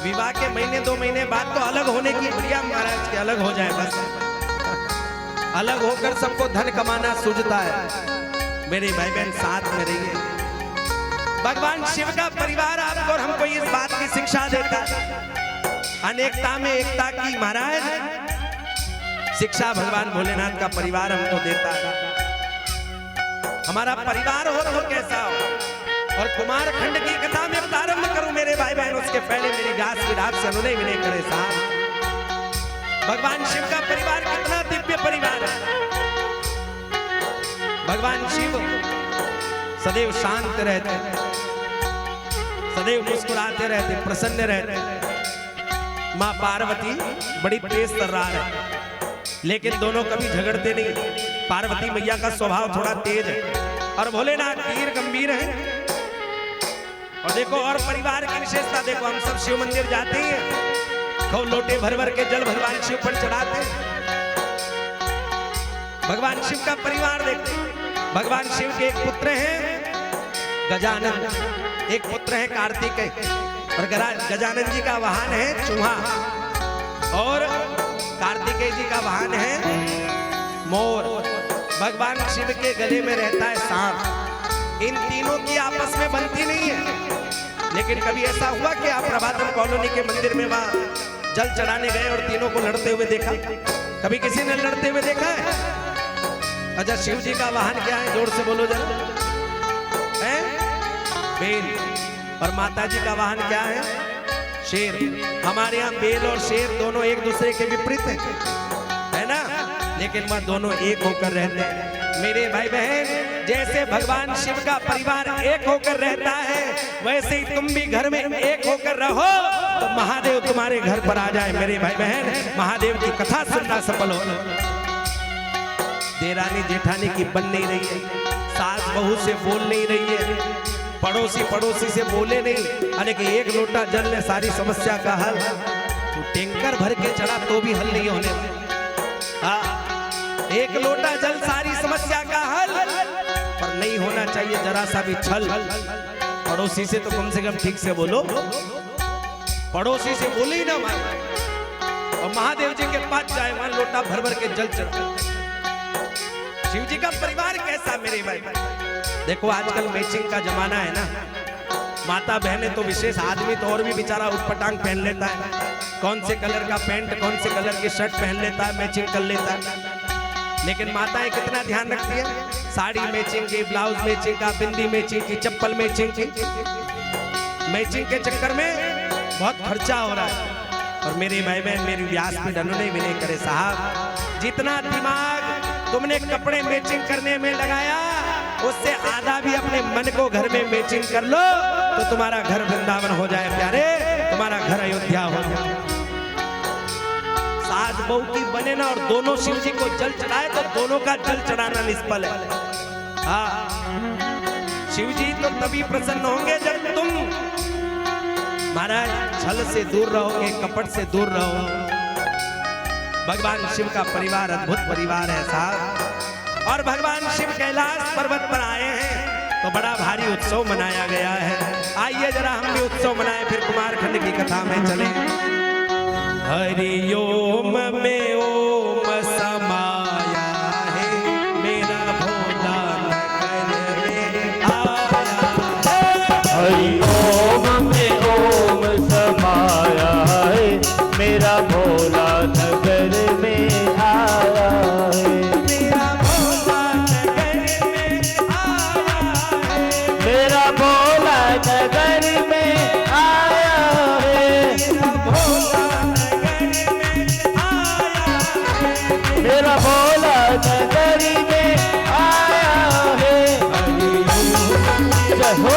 विवाह के महीने 2 महीने बाद तो अलग होने की बढ़िया महाराज के अलग हो जाए, बस अलग होकर सबको धन कमाना सूझता है। मेरे भाई बहन साथ में रहिए। भगवान शिव का परिवार आपको और हमको इस बात की शिक्षा देता है, अनेकता में एकता की महाराज शिक्षा भगवान भोलेनाथ का परिवार हमको देता है। हमारा परिवार हो तो कैसा हो। और कुमार खंड की कथा में प्रारंभ करूं मेरे भाई बहन, उसके पहले मेरी गास विराट से अनुनय विनय करे साहब। भगवान शिव का परिवार कितना दिव्य परिवार है। भगवान शिव सदैव शांत रहते, सदैव मुस्कुराते रहते, प्रसन्न रहते। माँ पार्वती बड़ी तेज तर्रार है, लेकिन दोनों कभी झगड़ते नहीं। पार्वती मैया का स्वभाव थोड़ा तेज है और भोलेनाथ धीर गंभीर है। और देखो और परिवार की विशेषता देखो, हम सब शिव मंदिर जाते हैं, खूब लोटे भर भर के जल भगवान शिव पर चढ़ाते हैं। भगवान शिव का परिवार देखते, भगवान शिव के एक पुत्र हैं गजानन, एक पुत्र है कार्तिकेय, और गजानन जी का वाहन है चूहा, और कार्तिकेय जी का वाहन है मोर। भगवान शिव के गले में रहता है सांप। इन तीनों की आपस में बनती नहीं है, लेकिन कभी ऐसा हुआ कि आप प्रभातम कॉलोनी के मंदिर में वहां जल चढ़ाने गए और तीनों को लड़ते हुए देखा? कभी किसी ने लड़ते हुए देखा है? अच्छा, शिव जी का वाहन क्या है? जोर से बोलो जरा। है बेल। और माता जी का वाहन क्या है? शेर। हमारे यहाँ बेल और शेर दोनों एक दूसरे के विपरीत है ना, लेकिन वह दोनों एक होकर रहते हैं। मेरे भाई बहन, जैसे भगवान शिव का परिवार एक होकर रहता है, वैसे ही तुम भी घर में एक होकर रहो तो महादेव तुम्हारे घर पर आ जाए। मेरे भाई बहन, महादेव की कथा सुनना सफल हो। देरानी जेठानी की बन नहीं रही है, सास बहू से बोल नहीं रही है, पड़ोसी पड़ोसी से बोले नहीं, अरे कि एक लोटा जल ने सारी समस्या का हल। तू टैंकर भर के चढ़ा तो भी हल नहीं होने वाला। हाँ, एक लोटा जल सारी समस्या का हल, पर नहीं होना चाहिए जरा सा भी छल। पड़ोसी से तो कम से कम ठीक से बोलो, पड़ोसी से बोले ही ना मान। और महादेव जी के पास जाए, वहां लोटा भर भर के जल चढ़ा। शिव जी का परिवार कैसा मेरे भाई? देखो आजकल मैचिंग का जमाना है ना, माता बहने तो विशेष, आदमी तो और भी बेचारा उटपटांग पहन लेता है, कौन से कलर का पैंट कौन से कलर की शर्ट पहन लेता है, मैचिंग कर लेता है। लेकिन माताएं कितना ध्यान रखती है, साड़ी मैचिंग की, ब्लाउज मैचिंग का, बिंदी मैचिंग की, चप्पल मैचिंग की। मैचिंग के चक्कर में बहुत खर्चा हो रहा है। और मेरे भाई बहन, मेरी व्यास पे डनने भी नहीं करे साहब, जितना दिमाग तुमने कपड़े मैचिंग करने में लगाया, उससे आधा भी अपने मन को घर में मैचिंग कर लो, तो तुम्हारा घर वृंदावन हो जाए प्यारे, तुम्हारा घर अयोध्या हो जाए। सास बहू की बने ना और दोनों शिव जी को जल चढ़ाए, तो दोनों का जल चढ़ाना निष्फल है। हाँ, शिव जी तो तभी प्रसन्न होंगे जब तुम महाराज छल से दूर रहोगे, कपट से दूर रहो। भगवान शिव का परिवार अद्भुत परिवार है साहब। और भगवान शिव कैलाश पर्वत पर आए हैं तो बड़ा भारी उत्सव मनाया गया है। आइए जरा हम भी उत्सव मनाएं, फिर कुमारखंड की कथा में चले। हरि ओम में ओम समाया है, मेरा भोला नगर में आया है। हरि ओम में ओम समाया है, मेरा भोला नगर में आया है। मेरा भोला नगर में आया है। मेरा भोला नगर में आया है। मेरा भोला नगर में आया है। मेरा भोला नगर में आया है। जय हो।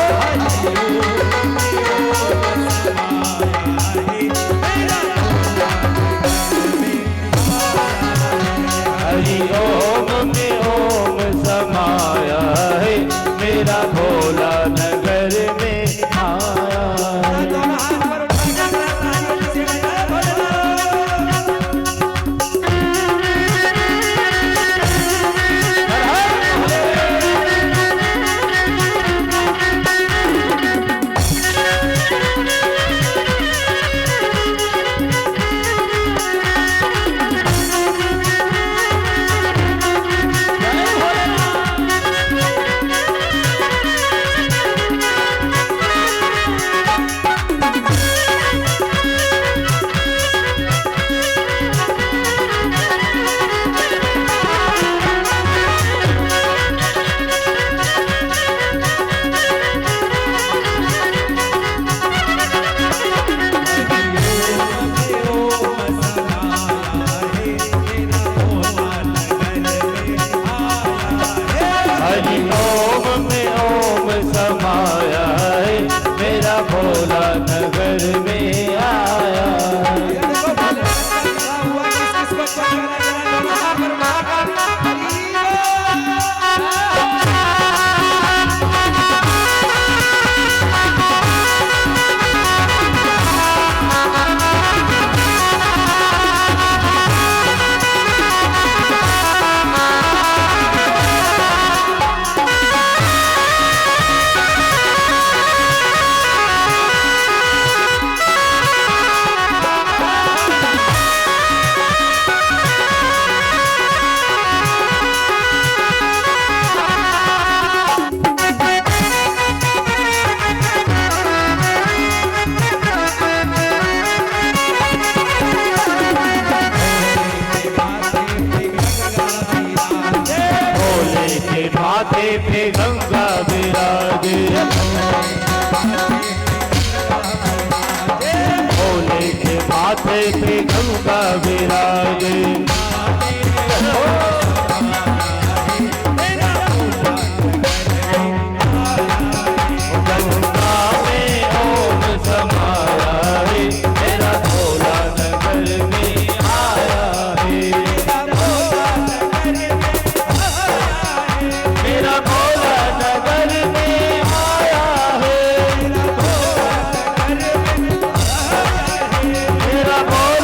हरि ओम में ओम समाया है, मेरा भोला नगर में आया है। दोनों हाथ पर उठा के तालियों से जय भोलेनाथ। हरि ओम में ओम समाया है, मेरा भोला नगर में आया है। देखो भोलेनाथ का लिखा हुआ किस-किस को कौन करा जरा दोनों हाथ पर उठा माथे पे गंगा विराजे। भोले के माथे पे गंगा विराजे। गंगा में ओम समाया है, मेरा भोला नगर में आया है। मेरा भोला नगर में आया है। मेरा भोला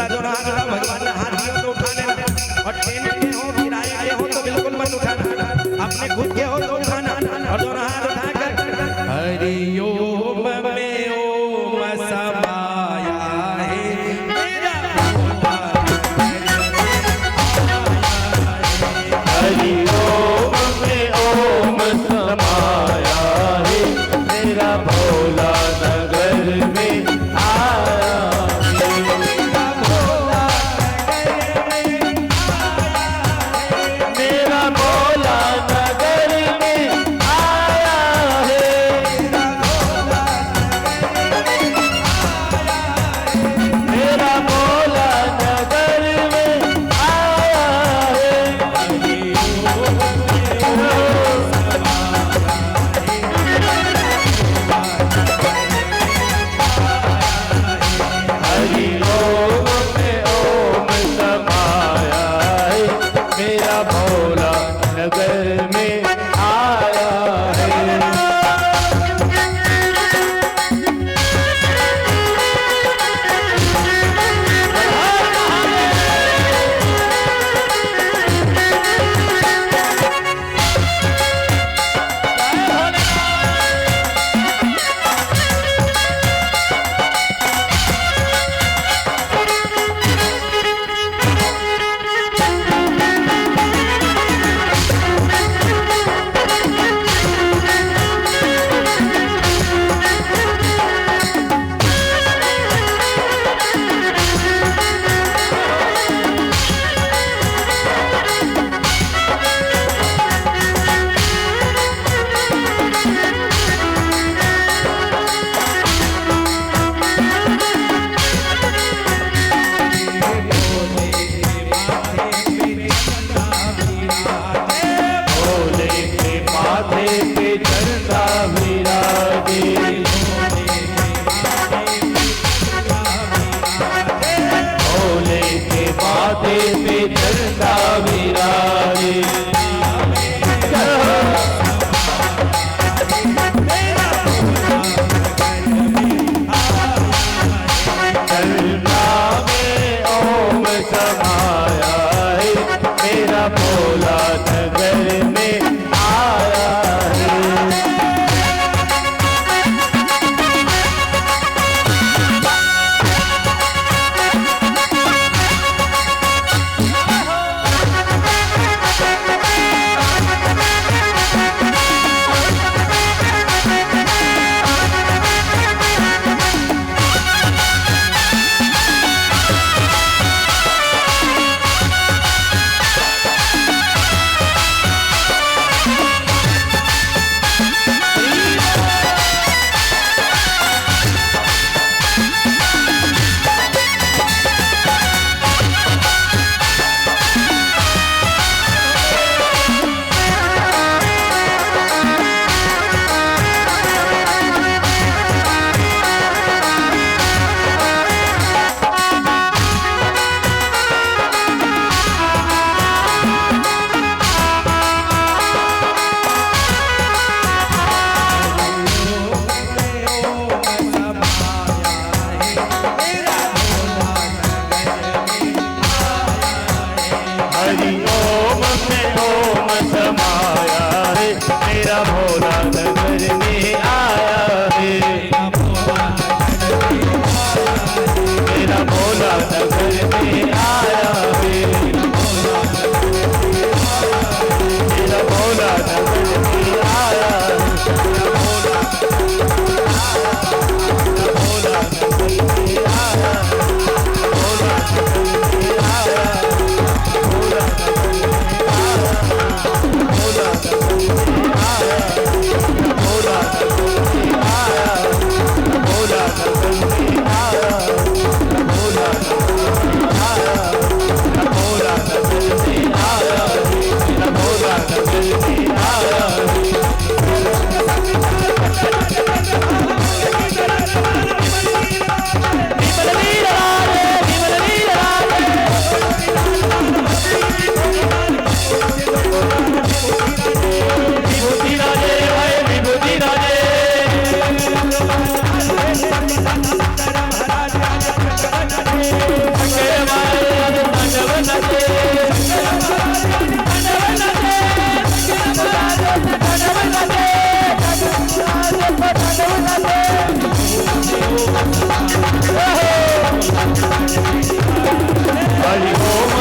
दोनों हाथ उठाओ, भगवान ने हाथ दिया तो उठा लेना, और टेंट के हो किराए के हो तो बिल्कुल मत उठाना, अपने खुद के हो तो उठाना, और दोनों हाथ उठाकर हरि ओम में ओम समाया है मेरा भोला, हरि ओम में ओम समाया है मेरा भोला नगर में आया है। मेरा भोला नगर में आया है।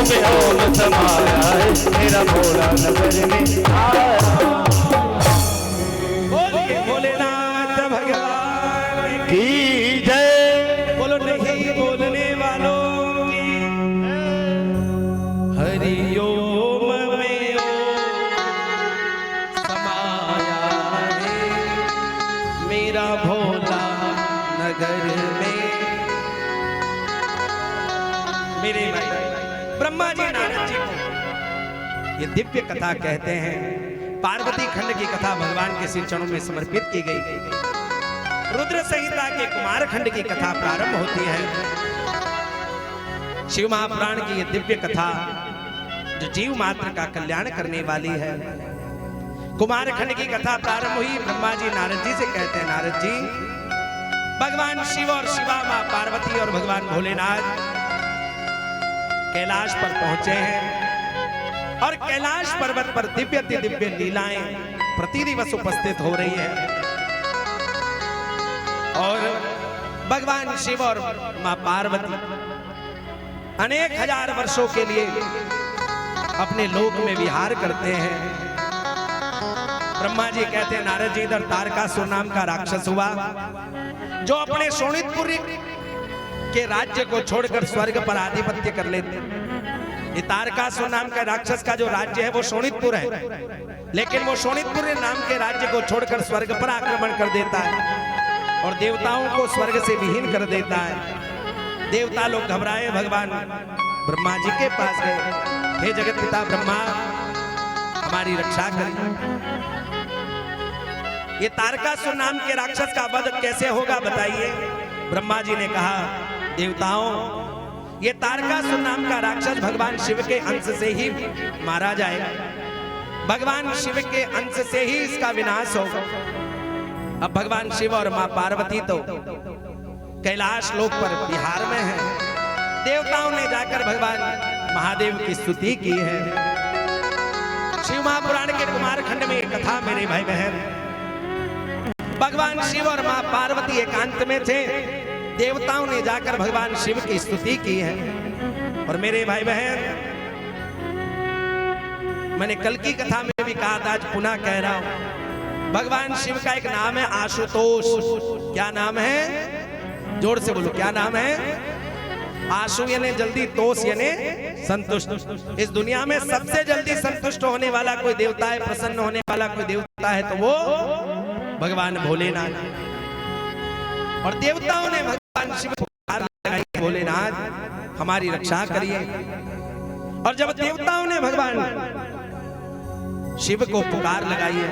में ओम समाया है, मेरा भोला नगर में आया। बोलिए भोलेनाथ भगवान की जय। बोलो नहीं बोलने वालों की हरि ओम में ओम समाया है, मेरा भोला नगर में। मेरे भाई ब्रह्मा जी नारद जी को ये दिव्य कथा कहते हैं। पार्वती खंड की कथा भगवान के श्री चरणों में समर्पित की गई। रुद्र संहिता के कुमार खंड की कथा प्रारंभ होती है। शिव महापुराण की ये दिव्य कथा जो जीव मात्र का कल्याण करने वाली है। कुमार खंड की कथा प्रारंभ हुई। ब्रह्मा जी नारद जी से कहते हैं, नारद जी भगवान शिव और शिवा मां पार्वती और भगवान भोलेनाथ कैलाश पर पहुंचे हैं और कैलाश पर्वत पर दिव्य दिव्य लीलाएं प्रतिदिवस उपस्थित हो रही है। और भगवान शिव और मां पार्वती अनेक हजार वर्षों के लिए अपने लोक में विहार करते हैं। ब्रह्मा जी कहते हैं, नारद जी इधर तारकासुर नाम का राक्षस हुआ जो अपने शोणितपुर के राज्य को छोड़कर स्वर्ग पर आधिपत्य कर लेते। ये तारकासुर नाम का राक्षस का जो राज्य है वो शोणितपुर है, लेकिन वो शोणितपुर नाम के राज्य को छोड़कर स्वर्ग पर आक्रमण कर देता है और देवताओं को स्वर्ग से विहीन कर देता है। देवता लोग घबराए, भगवान ब्रह्मा जी के पास गए, हे जगत पिता ब्रह्मा हमारी रक्षा करिए। ये तारकासुर नाम के राक्षस का वध कैसे होगा बताइए। ब्रह्मा जी ने कहा, देवताओं ये तारकासुर नाम का राक्षस भगवान शिव के अंश से ही मारा जाएगा, भगवान शिव के अंश से ही इसका विनाश होगा। अब भगवान शिव और मां पार्वती तो कैलाश लोक पर विहार में है। देवताओं ने जाकर भगवान महादेव की स्तुति की है। शिव महापुराण के कुमार खंड में एक कथा मेरे भाई बहन, भगवान शिव और मां पार्वती एकांत में थे। देवताओं ने जाकर भगवान शिव की स्तुति की है। और मेरे भाई बहन, मैंने कल की कथा में भी कहा था, आज पुनः कह रहा हूं, भगवान शिव का एक नाम है आशुतोष। क्या नाम है? जोर से बोलो, क्या नाम है? आशु यानी जल्दी, तोष यानी संतुष्ट। इस दुनिया में सबसे जल्दी संतुष्ट होने वाला कोई देवता है, प्रसन्न होने वाला कोई देवता है तो वो भगवान भोलेनाथ। और देवताओं ने भगवान शिव को पुकार लगाई, भोलेनाथ हमारी रक्षा करिए। और जब देवताओं ने भगवान शिव को पुकार लगाई है,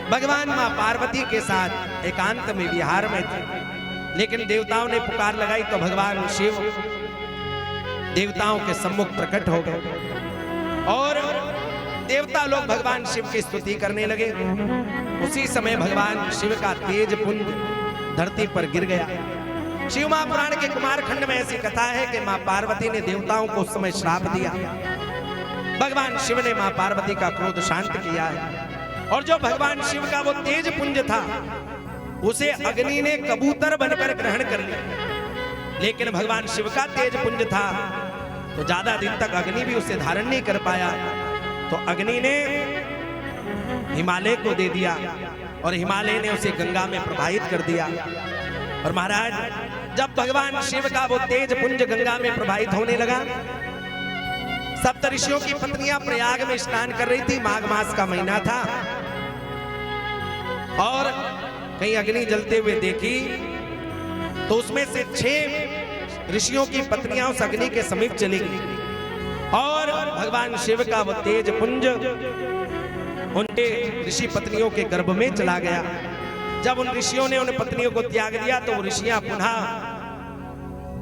भगवान मां पार्वती के साथ एकांत में विहार में थे, लेकिन देवताओं ने पुकार लगाई तो भगवान शिव देवताओं के सम्मुख प्रकट हो गए और देवता लोग भगवान शिव की स्तुति करने लगे। उसी समय भगवान शिव का तेज पुंज धरती पर गिर गया। शिव महापुराण के कुमार खंड में ऐसी कथा है कि मां पार्वती ने देवताओं को उस समय श्राप दिया। भगवान शिव ने मां पार्वती का क्रोध शांत किया है और जो भगवान शिव का वो तेज पुंज था उसे अग्नि ने कबूतर बनकर ग्रहण कर लिया। लेकिन भगवान शिव का तेज पुंज था तो ज्यादा दिन तक अग्नि भी उसे धारण नहीं कर पाया, तो अग्नि ने हिमालय को दे दिया और हिमालय ने उसे गंगा में प्रवाहित कर दिया। और महाराज, जब भगवान शिव का वो तेज पुंज गंगा में प्रवाहित होने लगा, सप्तऋषियों की पत्नियां प्रयाग में स्नान कर रही थी। माघ मास का महीना था और कहीं अग्नि जलते हुए देखी तो उसमें से 6 ऋषियों की पत्नियां उस अग्नि के समीप चली गई और भगवान शिव का वो तेज पुंज उनके ऋषि पत्नियों के गर्भ में चला गया। जब उन ऋषियों ने उन पत्नियों को त्याग दिया तो वो ऋषियां पुनः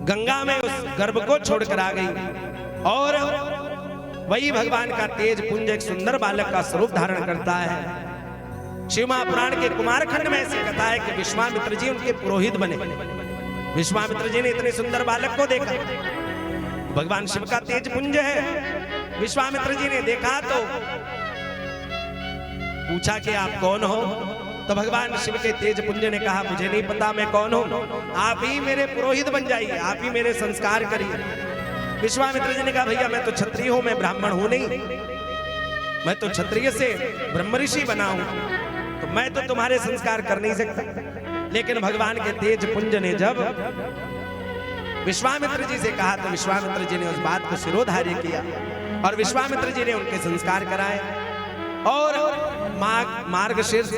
गंगा में उस गर्भ को छोड़कर आ गई और वही भगवान का तेज पुंज एक सुंदर बालक का स्वरूप धारण करता है। शिव महापुराण के कुमार खंड में ऐसी कथा है कि विश्वामित्र जी उनके पुरोहित बने। विश्वामित्र जी ने इतने सुंदर बालक को देखा, भगवान शिव का तेज पुंज है। विश्वामित्र जी ने देखा तो पूछा कि आप कौन हो? तो भगवान शिव के तेज पुंज ने कहा, मुझे नहीं पता मैं कौन हूं, आप ही मेरे पुरोहित बन जाइए, आप ही मेरे संस्कार करिए। विश्वामित्र जी ने कहा भैया मैं तो क्षत्रिय हूं, मैं ब्राह्मण हूं नहीं, मैं तो क्षत्रिय से ब्रह्म ऋषि बना हूं, तो मैं तो तुम्हारे संस्कार कर नहीं सकता। लेकिन भगवान के तेज पुंज ने जब विश्वामित्र जी से कहा तो विश्वामित्र जी ने उस बात को शिरोधार्य किया और विश्वामित्र जी ने उनके संस्कार कराए। और मार्गशीर्ष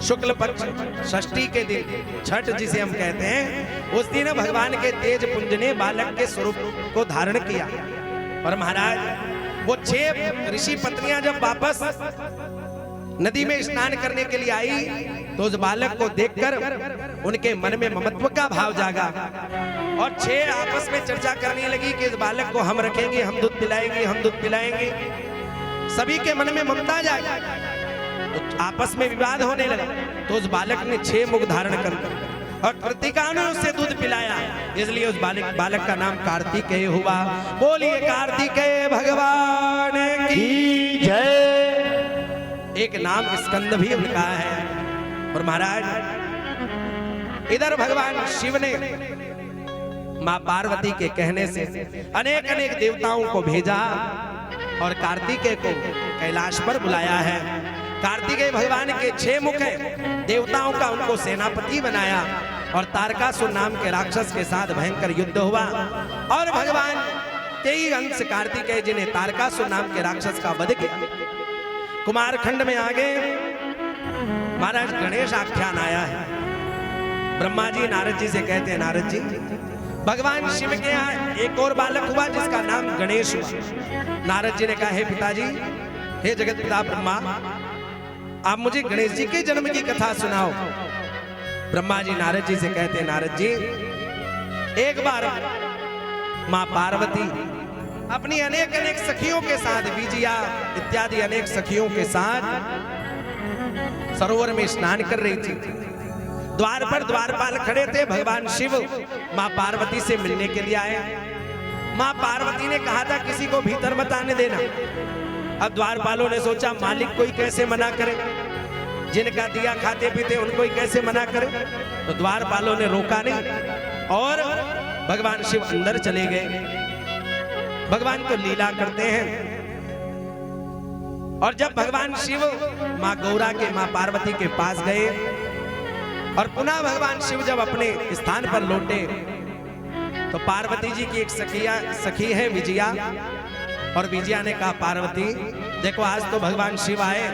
शुक्ल पक्ष षष्ठी के दिन, छठ जिसे हम कहते हैं, उस दिन भगवान के तेज पुंज ने बालक के स्वरूप को धारण किया। और महाराज वो 6 ऋषि पत्नियां जब वापस नदी में स्नान करने के लिए आई तो उस बालक को देखकर उनके मन में ममत्व का भाव जागा और 6 आपस में चर्चा करने लगी कि इस बालक को हम रखेंगे, हम दूध पिलाएंगे, हम दूध पिलाएंगे। सभी के मन में ममता जागी तो आपस में विवाद होने लगा। तो उस बालक ने 6 मुख धारण कर और कृतिका ने उसे दूध पिलाया, इसलिए उस बालक का नाम कार्तिकेय हुआ। बोलिए कार्तिकेय भगवान की जय। एक नाम स्कंद भी उनका है। और महाराज इधर भगवान शिव ने मां पार्वती के कहने से अनेक अनेक देवताओं को भेजा और कार्तिकेय को कैलाश पर बुलाया है। कार्तिकेय भगवान के 6 मुख हैं, देवताओं का उनको सेनापति बनाया और तारकासुर नाम के राक्षस के साथ भयंकर युद्ध हुआ और भगवान के ही अंश कार्तिकेय जी ने तारकासुर नाम के राक्षस का वध किया। कुमारखंड में आगे महाराज गणेश आख्यान आया है। ब्रह्मा जी नारद जी से कहते हैं, नारद जी भगवान शिव के यहाँ एक और बालक हुआ जिसका नाम गणेश हुआ। नारद जी ने कहा, हे पिताजी, हे जगत पिता ब्रह्मा, आप मुझे गणेश जी के जन्म की कथा सुनाओ। ब्रह्मा जी नारद जी से कहते हैं, नारद जी एक बार मां पार्वती अपनी अनेक अनेक सखियों के साथ, विजया इत्यादि अनेक सखियों के साथ सरोवर में स्नान कर रही थी। द्वार पर द्वारपाल खड़े थे। भगवान शिव मां पार्वती से मिलने के लिए आए। मां पार्वती ने कहा था किसी को भीतर मत आने देना। अब द्वारपालों ने सोचा मालिक कोई कैसे मना करे, जिनका दिया खाते पीते उनको ही कैसे मना करे। तो द्वारपालों ने रोका नहीं और भगवान शिव अंदर चले गए। भगवान तो लीला करते हैं। और जब भगवान शिव मां गौरा के, मां पार्वती के पास गए और पुनः भगवान शिव जब अपने स्थान पर लौटे तो पार्वती जी की एक सखी है विजया, और विजया ने कहा, पार्वती देखो आज तो भगवान शिव आए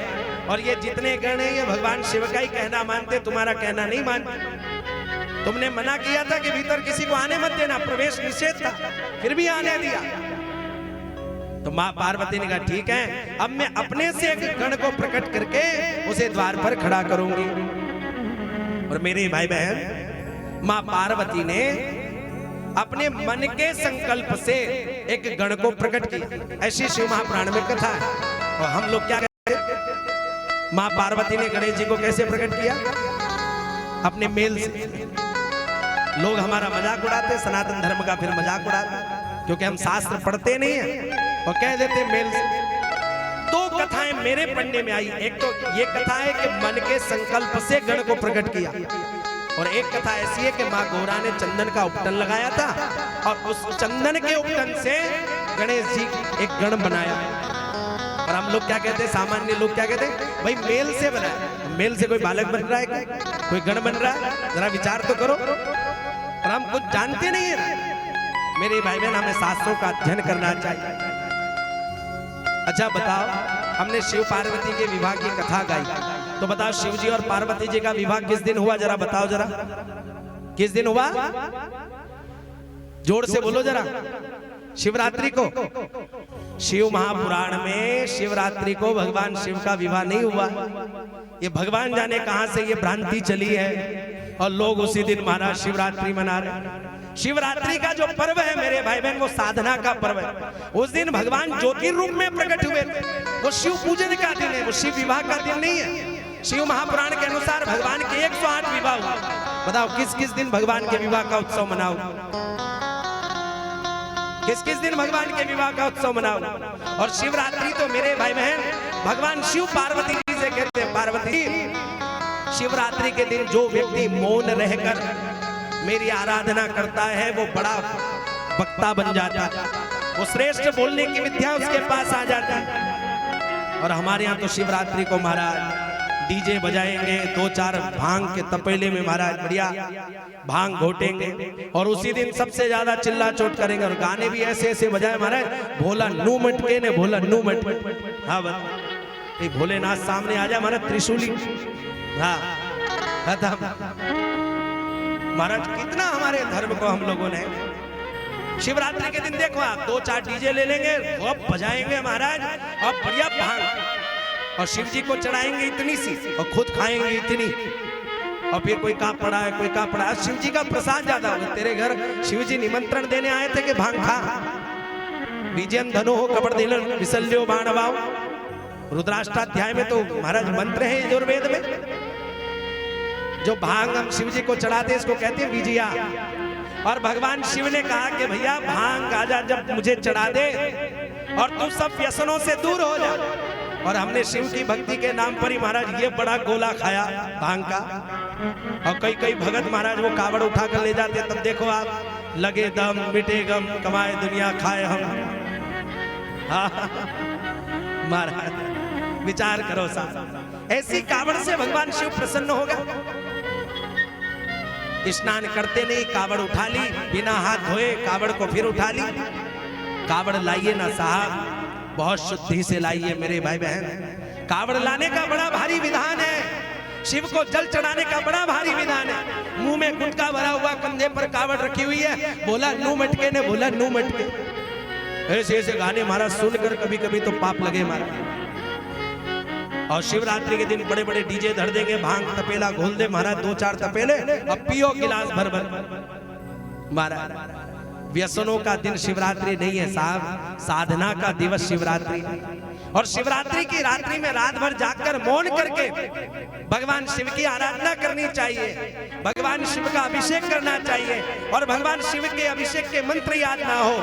और ये जितने गण हैं ये भगवान शिव का ही कहना मानते, तुम्हारा कहना नहीं मानते। तुमने मना किया था कि भीतर किसी को आने मत देना, प्रवेश निषेध था, फिर भी आने दिया। तो मां पार्वती ने कहा ठीक है, अब मैं अपने से एक गण को प्रकट करके उसे द्वार पर खड़ा करूंगी। और मेरे भाई बहन, मां पार्वती ने अपने मन के संकल्प से एक गण को प्रकट किया। ऐसी शिव महापुराण में कथा है। और हम लोग क्या कहते हैं, मां पार्वती ने गणेश जी को कैसे प्रकट किया? अपने मेल से। लोग हमारा मजाक उड़ाते, सनातन धर्म का फिर मजाक उड़ाते, क्योंकि हम शास्त्र पढ़ते नहीं है और कह देते मेल से। 2 कथाएं मेरे पढ़ने में आई। एक तो ये कथा है कि मन के संकल्प से गण को प्रकट किया, और एक कथा ऐसी है कि मां गौरा ने चंदन का उपटन लगाया था और उस चंदन के उपटन से गणेश जी एक गण बनाया। और हम लोग क्या कहते हैं, सामान्य लोग क्या कहते हैं, भाई मेल से बनाया। मेल से कोई बालक बन रहा है क्या? कोई गण बन रहा है? जरा विचार तो करो। और हम कुछ जानते नहीं है। मेरे भाई बहन, हमें शास्त्रों का अध्ययन करना चाहिए। अच्छा बताओ, हमने शिव पार्वती के विवाह की कथा गाई, तो बताओ शिव जी और पार्वती जी का विवाह किस दिन हुआ? जरा बताओ, जरा किस दिन हुआ? जोर से बोलो जरा। शिवरात्रि को। शिव महापुराण में शिवरात्रि को भगवान शिव का विवाह नहीं हुआ। ये भगवान जाने कहां से ये भ्रांति चली है और लोग उसी दिन महाराज शिवरात्रि मना रहे। शिवरात्रि का जो पर्व है मेरे भाई बहन, वो साधना का पर्व है। उस दिन भगवान ज्योति रूप में प्रकट हुए थे। वो शिव पूजन का दिन है, वो शिव विवाह का दिन नहीं है। शिव महापुराण के अनुसार भगवान के 108 विवाह हुआ। बताओ किस किस दिन भगवान के विवाह का उत्सव मनाओ? किस किस दिन भगवान के विवाह का उत्सव मनाओ? और शिवरात्रि तो मेरे भाई बहन भगवान शिव पार्वती जी से कहते हैं, पार्वती शिवरात्रि के दिन जो व्यक्ति मौन रहकर मेरी आराधना करता है वो बड़ा वक्ता बन जाता है, वो श्रेष्ठ बोलने की विद्या उसके पास आ जाती है। और हमारे यहाँ तो शिवरात्रि को महाराज डीजे बजाएंगे, 2-4 भांग के तपेले में महाराज बढ़िया भांग घोटेंगे और उसी दिन सबसे ज्यादा चिल्ला चोट करेंगे और गाने भी ऐसे ऐसे बजाए महाराज, भोला नू मटके ने भोला नू मटके। हाँ ये भोलेनाथ सामने आ जाए महाराज त्रिशूली, हाँ खत्म। महाराज कितना हमारे धर्म को हम लोगों ने, शिवरात्रि के दिन देखो आप 2-4 डीजे ले लेंगे, अब बजाएंगे महाराज अब बढ़िया भांग, और शिव जी को चढ़ाएंगे इतनी सी और खुद खाएंगे इतनी, और फिर कोई कहाँ पड़ा है कोई कहाँ पड़ा है। शिव जी का प्रसाद ज्यादा होगा। तेरे घर शिव जी निमंत्रण देने आए थे कि भांग खा, विजयन धनो हो कपड़ दिलन विसल्यो बाणवाओ, रुद्राष्टाध्याय में तो महाराज मंत्र है यजुर्वेद में। जो भांग हम शिव जी को चढ़ाते इसको कहते हैं विजया। और भगवान शिव ने कहा कि भैया भांग गाजा जब मुझे चढ़ा दे और तू सब व्यसनों से दूर हो जा। और हमने शिव की भक्ति के नाम पर ही महाराज ये बड़ा गोला खाया भांग का। और कई कई भगत महाराज वो कावड़ उठा कर ले जाते, तब देखो आप लगे दम मिटे गम कमाए दुनिया खाए हम। हाँ महाराज विचार करो साहब, ऐसी कावड़ से भगवान शिव प्रसन्न होगा? स्नान करते नहीं कावड़ उठा ली, बिना हाथ धोए कावड़ को फिर उठा ली। कावड़ लाइए ना साहब, बहुत शुद्धि से लाइए मेरे भाई बहन। कावड़ लाने का बड़ा भारी विधान है, शिव को जल चढ़ाने का बड़ा भारी विधान है। मुंह में गुटखा भरा हुआ, कंधे पर कावड़ रखी हुई है, बोला नू मटके ने बोला नू मटके। ऐसे ऐसे गाने महाराज सुनकर कभी कभी तो पाप लगे महाराज। और शिवरात्रि के दिन बड़े बड़े डीजे धर देंगे, भांग तपेला घोल दे महाराज, 2-4 तपेले अब पियो गिलास भर भर। महाराज व्यसनों का दिन शिवरात्रि नहीं है साहब, साधना का दिवस शिवरात्रि। और शिवरात्रि की रात्रि में रात भर जागकर मौन करके भगवान शिव की आराधना करनी चाहिए, भगवान शिव का अभिषेक करना चाहिए। और भगवान शिव के अभिषेक के मंत्र याद ना हो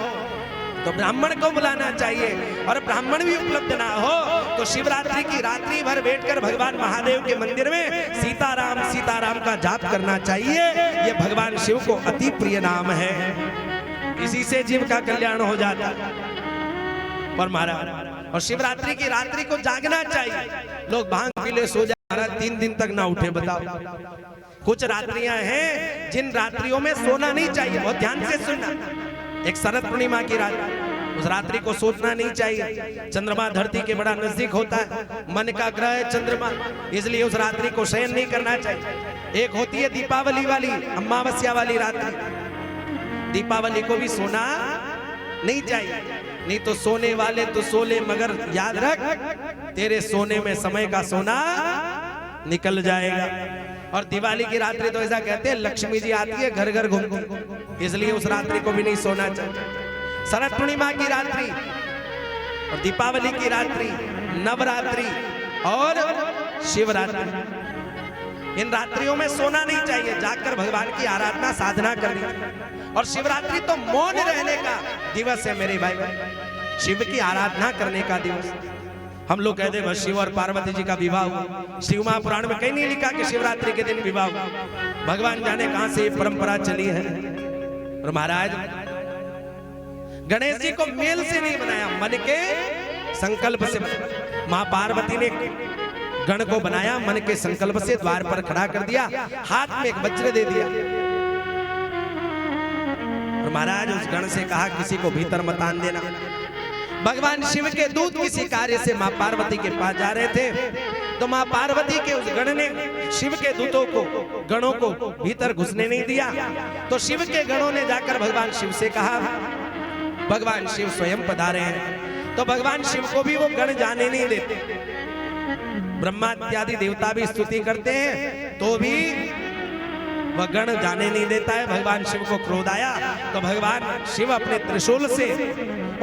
तो ब्राह्मण को बुलाना चाहिए, और ब्राह्मण भी उपलब्ध ना हो तो शिवरात्रि की रात्रि भर बैठकर भगवान महादेव के मंदिर में सीताराम सीताराम का जाप करना चाहिए। ये भगवान शिव को अति प्रिय नाम है, इसी से जीव का कल्याण हो जाता। और महाराज और शिवरात्रि की रात्रि को जागना चाहिए। लोग भांग पी ले सो जाए महाराज, 3 दिन तक ना उठे। बताओ कुछ रात्रियां हैं जिन रात्रियों में सोना नहीं चाहिए, बहुत ध्यान से सुनना। एक शरद पूर्णिमा की रात, उस रात्रि को सोचना नहीं चाहिए। चंद्रमा धरती के बड़ा नजदीक होता है, मन का ग्रह है चंद्रमा, इसलिए उस रात्रि को शयन नहीं करना चाहिए। एक होती है दीपावली वाली, अमावस्या वाली रात्रि, दीपावली को भी सोना नहीं चाहिए। नहीं तो सोने वाले तो सोले, मगर याद रख तेरे सोने में समय का सोना निकल जाएगा। और दिवाली की रात्रि तो ऐसा कहते हैं लक्ष्मी जी आती है घर घर घूमती, इसलिए उस रात्रि को भी नहीं सोना चाहिए। शरद पूर्णिमा की रात्रि और दीपावली की रात्रि, नवरात्रि और शिवरात्रि, इन रात्रियों में सोना नहीं चाहिए, जाकर भगवान की आराधना साधना करनी चाहिए। और शिवरात्रि तो मौन रहने का दिवस है मेरे भाई, शिव की आराधना करने का दिवस। हम लोग कहते हैं शिव और पार्वती जी का विवाह हुआ, शिव महापुराण में कहीं नहीं लिखा कि शिवरात्रि के दिन विवाह हुआ। भगवान जाने कहां से ये परंपरा चली है। और महाराज गणेश जी को मेल से नहीं बनाया, मन के संकल्प से बनाया। मां पार्वती ने गण को बनाया, मन के संकल्प से द्वार पर खड़ा कर दिया, हाथ में एक वज्र दे दिया। और महाराज उस गण से कहा किसी को भीतर मत आने देना। भगवान शिव के दूत किसी कार्य से मां पार्वती के पास जा रहे थे, तो मां पार्वती के उस गण ने शिव के दूतों को, गणों को भीतर घुसने नहीं दिया। तो शिव के गणों ने जाकर भगवान शिव से कहा, भगवान शिव स्वयं पधारे हैं। तो भगवान शिव को भी वो गण जाने नहीं देते। ब्रह्मा इत्यादि देवता भी स्तुति करते हैं तो भी वह गण जाने नहीं देता है। भगवान शिव को क्रोध आया तो भगवान शिव अपने त्रिशूल से